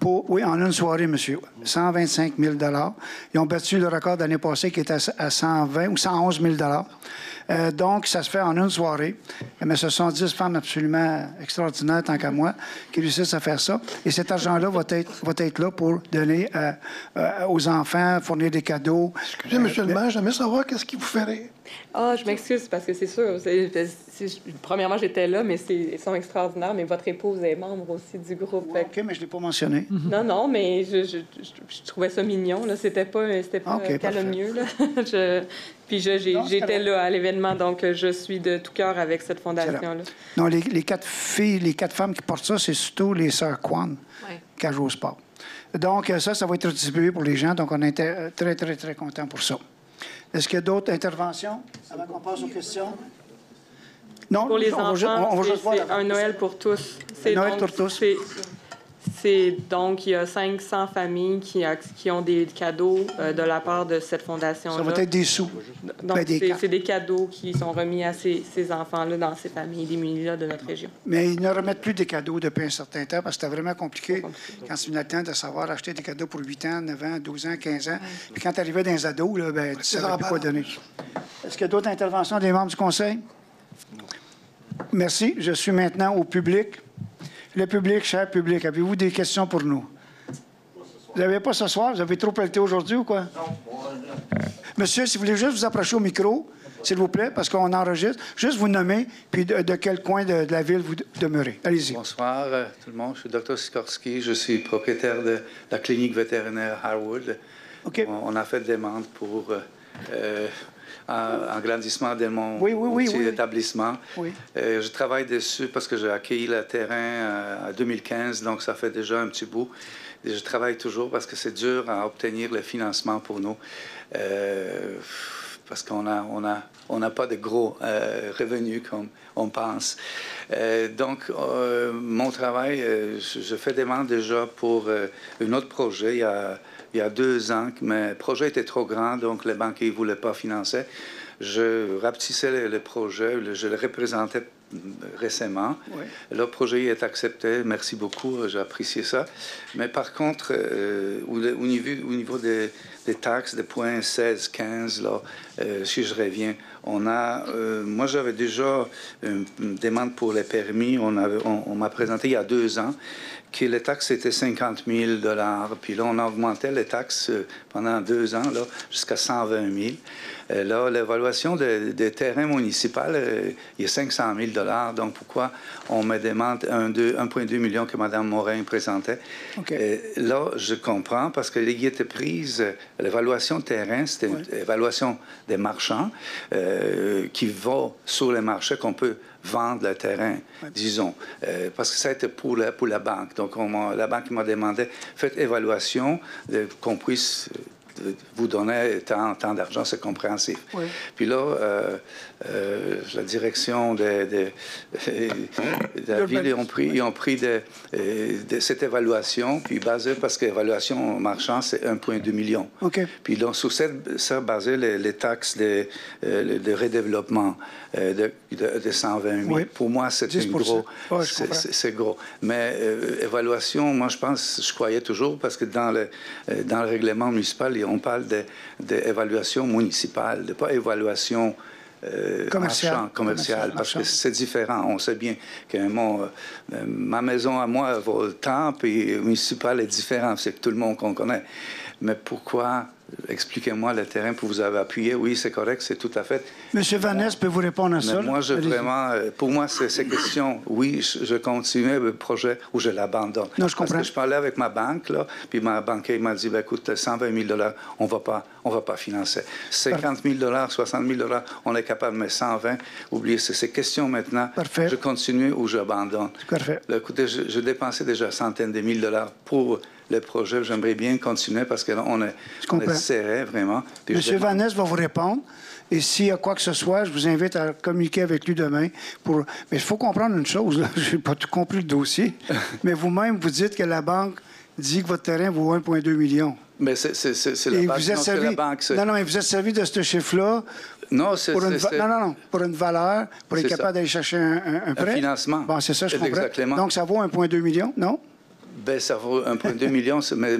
oui, en une soirée, monsieur. 125 000 $. Ils ont battu le record de l'année passée qui était à 120 ou 111 000 $. Donc, ça se fait en une soirée. Mais ce sont 10 femmes absolument extraordinaires, tant qu'à moi, qui réussissent à faire ça. Et cet argent-là va être là pour donner aux enfants, fournir des cadeaux. Excusez, monsieur le maire, j'aimerais savoir qu'est-ce qui vous ferait. Ah, je m'excuse parce que c'est sûr. Premièrement, j'étais là, mais ils sont extraordinaires. Mais votre épouse est membre aussi du groupe. Ouais, OK, mais je ne l'ai pas mentionné. Non, mais je trouvais ça mignon. C'était pas calomnieux. Puis j'étais là à l'événement, donc je suis de tout cœur avec cette fondation-là. Non, les 4 filles, les 4 femmes qui portent ça, c'est surtout les sœurs Kwan qui jouent au sport. Donc, ça va être distribué pour les gens. Donc, on était très, très, très contents pour ça. Est-ce qu'il y a d'autres interventions avant qu'on passe aux questions? Non, pour les enfants, c'est un Noël pour tous. Noël pour tous. Donc, il y a 500 familles qui ont des cadeaux de la part de cette fondation-là. Ça va être des sous. Donc, c'est des cadeaux qui sont remis à ces enfants-là dans ces familles démunies-là de notre région. Mais ils ne remettent plus des cadeaux depuis un certain temps parce que c'était vraiment compliqué quand c'est le temps de savoir acheter des cadeaux pour 8 ans, 9 ans, 12 ans, 15 ans. Puis quand tu arrivais dans les ados, là, tu ne savais plus quoi donner. Est-ce qu'il y a d'autres interventions des membres du Conseil? Merci. Je suis maintenant au public. Le public, cher public, avez-vous des questions pour nous? Vous n'avez pas ce soir? Vous avez trop pelleté aujourd'hui ou quoi? Non. Monsieur, si vous voulez juste vous approcher au micro, s'il vous plaît, parce qu'on enregistre, juste vous nommer, puis de quel coin de la ville vous demeurez. Allez-y. Bonsoir tout le monde. Je suis Dr. Sikorsky. Je suis propriétaire de la clinique vétérinaire Harwood. OK. On a fait des demandes pour agrandissement de mon petit établissement. Oui. Je travaille dessus parce que j'ai accueilli le terrain en 2015, donc ça fait déjà un petit bout. Et je travaille toujours parce que c'est dur à obtenir le financement pour nous. Parce qu'on n'a pas de gros revenus comme on pense. Donc, mon travail, je fais des demandes déjà pour un autre projet il y a 2 ans, mais le projet était trop grand, donc les banquiers ne voulaient pas financer. Je rapetissais le projet, je le représentais récemment. Oui. Le projet est accepté, merci beaucoup, j'ai apprécié ça. Mais par contre, au niveau des taxes, des points 16, 15, là, si je reviens, moi j'avais déjà une demande pour les permis, on m'a présenté il y a 2 ans, que les taxes étaient 50 000 $. Puis là, on a augmenté les taxes pendant 2 ans, jusqu'à 120 000 $. Là, l'évaluation des terrains municipaux, il y a 500 000 $. Donc, pourquoi on me demande 1,2 million que Mme Morin présentait? Okay. Là, je comprends, parce que les était prise, l'évaluation de terrain, c'était une évaluation des marchands qui vont sur les marchés qu'on peut vendre le terrain, disons, parce que ça a été pour la banque. Donc, la banque m'a demandé, faites évaluation, qu'on puisse vous donnez tant d'argent, c'est compréhensif. Oui. Puis là, la direction de la ville, ils ont pris de cette évaluation, puis basé, parce que l'évaluation marchand, c'est 1,2 million. OK. Puis donc, sur ça, basé les taxes de redéveloppement de 120 000. Oui. Pour moi, c'est gros. Ouais, c'est gros. Mais évaluation, moi, je croyais toujours, parce que dans le règlement municipal, on parle d'évaluation municipale, de pas évaluation commerciale, parce que c'est différent. On sait bien que ma maison à moi vaut le temps, puis municipal est différent. C'est tout le monde qu'on connaît. Mais pourquoi? Expliquez-moi le terrain pour vous avoir appuyé. Oui, c'est correct, c'est tout à fait. Monsieur Vannès peut vous répondre à ça. Moi, pour moi, c'est ces questions. Oui, je continue le projet ou je l'abandonne. Non, je comprends. Parce que je parlais avec ma banque, là, puis ma banquier m'a dit, écoute, 120 000 $, on va pas financer. 50 000 $, 60 000 $, on est capable, mais 120, oubliez, c'est ces questions maintenant. Parfait. Je continue ou j'abandonne. Parfait. Là, écoutez, je dépensais déjà centaines de mille $ pour le projet. J'aimerais bien continuer parce que là, on est serré, vraiment. Puis Monsieur Vannès va vous répondre. Et s'il y a quoi que ce soit, je vous invite à communiquer avec lui demain. Mais il faut comprendre une chose. Je n'ai pas tout compris le dossier. Mais vous-même, vous dites que la banque dit que votre terrain vaut 1,2 million. Mais c'est la banque. Non, mais vous êtes servi de ce chiffre-là. Non, pour une valeur, pour être capable d'aller chercher un prêt. Un financement. Bon, c'est ça, je comprends. Exactement. Donc, ça vaut 1,2 million, non? Ben, ça vaut 1,2 million, mais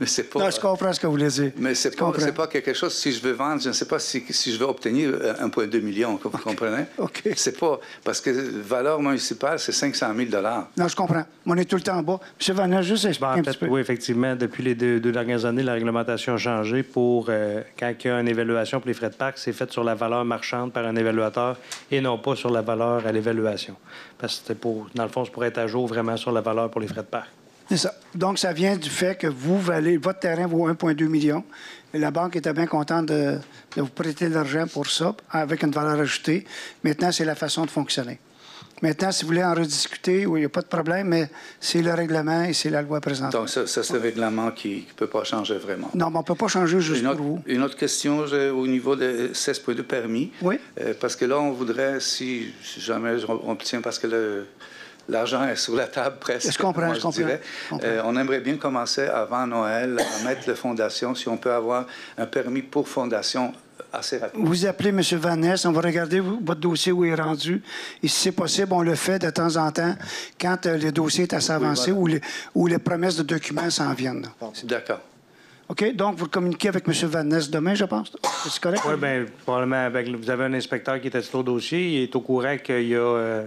c'est pas... Non, je comprends ce que vous voulez dire. Mais c'est pas quelque chose, si je veux vendre, je ne sais pas si je veux obtenir 1,2 million, vous comprenez? OK. C'est pas... Parce que la valeur municipale, c'est 500 000 $. Non, je comprends. On est tout le temps en bas. M. Vannès, juste expliquer un petit peu. Oui, effectivement, depuis les deux dernières années, la réglementation a changé pour quand il y a une évaluation pour les frais de parc, c'est fait sur la valeur marchande par un évaluateur et non pas sur la valeur à l'évaluation. Parce que dans le fond, c'est pour être à jour vraiment sur la valeur pour les frais de parc. C'est ça. Donc, ça vient du fait que votre terrain vaut 1,2 million. Et la banque était bien contente de vous prêter de l'argent pour ça, avec une valeur ajoutée. Maintenant, c'est la façon de fonctionner. Maintenant, si vous voulez en rediscuter, oui, il n'y a pas de problème, mais c'est le règlement et c'est la loi présente. Donc, ça, c'est le règlement qui ne peut pas changer vraiment. Non, mais on ne peut pas changer juste pour vous. Une autre question au niveau de 16.2 permis. Oui. Parce que là, on voudrait, si jamais on obtient, parce que l'argent est sur la table presque. Je comprends. On aimerait bien commencer avant Noël à mettre la fondation, si on peut avoir un permis pour fondation assez rapidement. Vous appelez M. Vannès, on va regarder votre dossier où il est rendu. Et si c'est possible, on le fait de temps en temps quand le dossier est assez avancé ou les promesses de documents s'en viennent. D'accord. OK? Donc, vous communiquez avec M. Vannès demain, je pense. C'est correct? Oui, bien, probablement. Vous avez un inspecteur qui est sur le dossier. Il est au courant qu'il y a...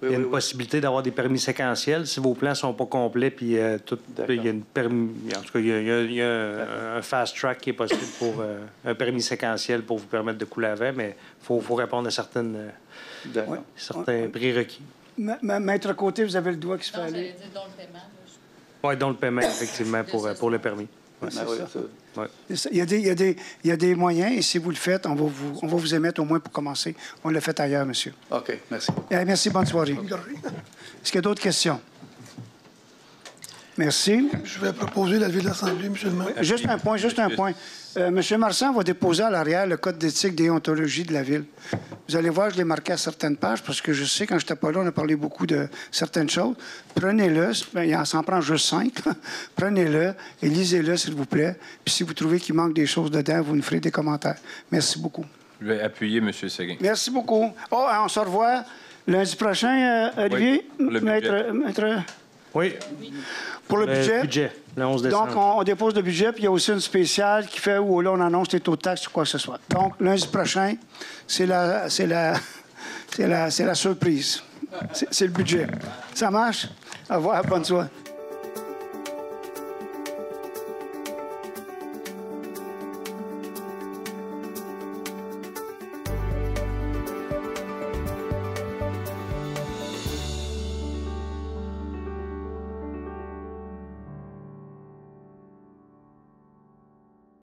Il y a une possibilité d'avoir des permis séquentiels si vos plans ne sont pas complets, puis il y a une en tout cas, il y a un fast track qui est possible pour un permis séquentiel pour vous permettre de couler avant, mais il faut répondre à certains prérequis. Maître Côté, vous avez le doigt qui se fait aller. J'allais dire dont le paiement. Oui, dont le paiement, effectivement, pour le permis. Ouais, c'est ça. Il y a des moyens, et si vous le faites, on va vous émettre au moins pour commencer. On l'a fait ailleurs, monsieur. OK, merci. Merci, bonne soirée. Est-ce qu'il y a d'autres questions? Merci. Je vais proposer l'avis de l'Assemblée, M. le maire. Juste un point. M. Marsan va déposer à l'arrière le code d'éthique et déontologie de la Ville. Vous allez voir, je l'ai marqué à certaines pages parce que je sais, quand je n'étais pas là, on a parlé beaucoup de certaines choses. Prenez-le. Il s'en prend juste 5. Prenez-le et lisez-le, s'il vous plaît. Puis si vous trouvez qu'il manque des choses dedans, vous nous ferez des commentaires. Merci beaucoup. Je vais appuyer M. Séguin. Merci beaucoup. Oh, on se revoit lundi prochain, Olivier. Oui, le Maître... Oui. Pour le budget. Le 11 décembre. Donc, on dépose le budget, puis il y a aussi une spéciale qui fait où là, on annonce les taux de taxes ou quoi que ce soit. Donc, lundi prochain, c'est la surprise. C'est le budget. Ça marche? Au revoir, bonne soirée.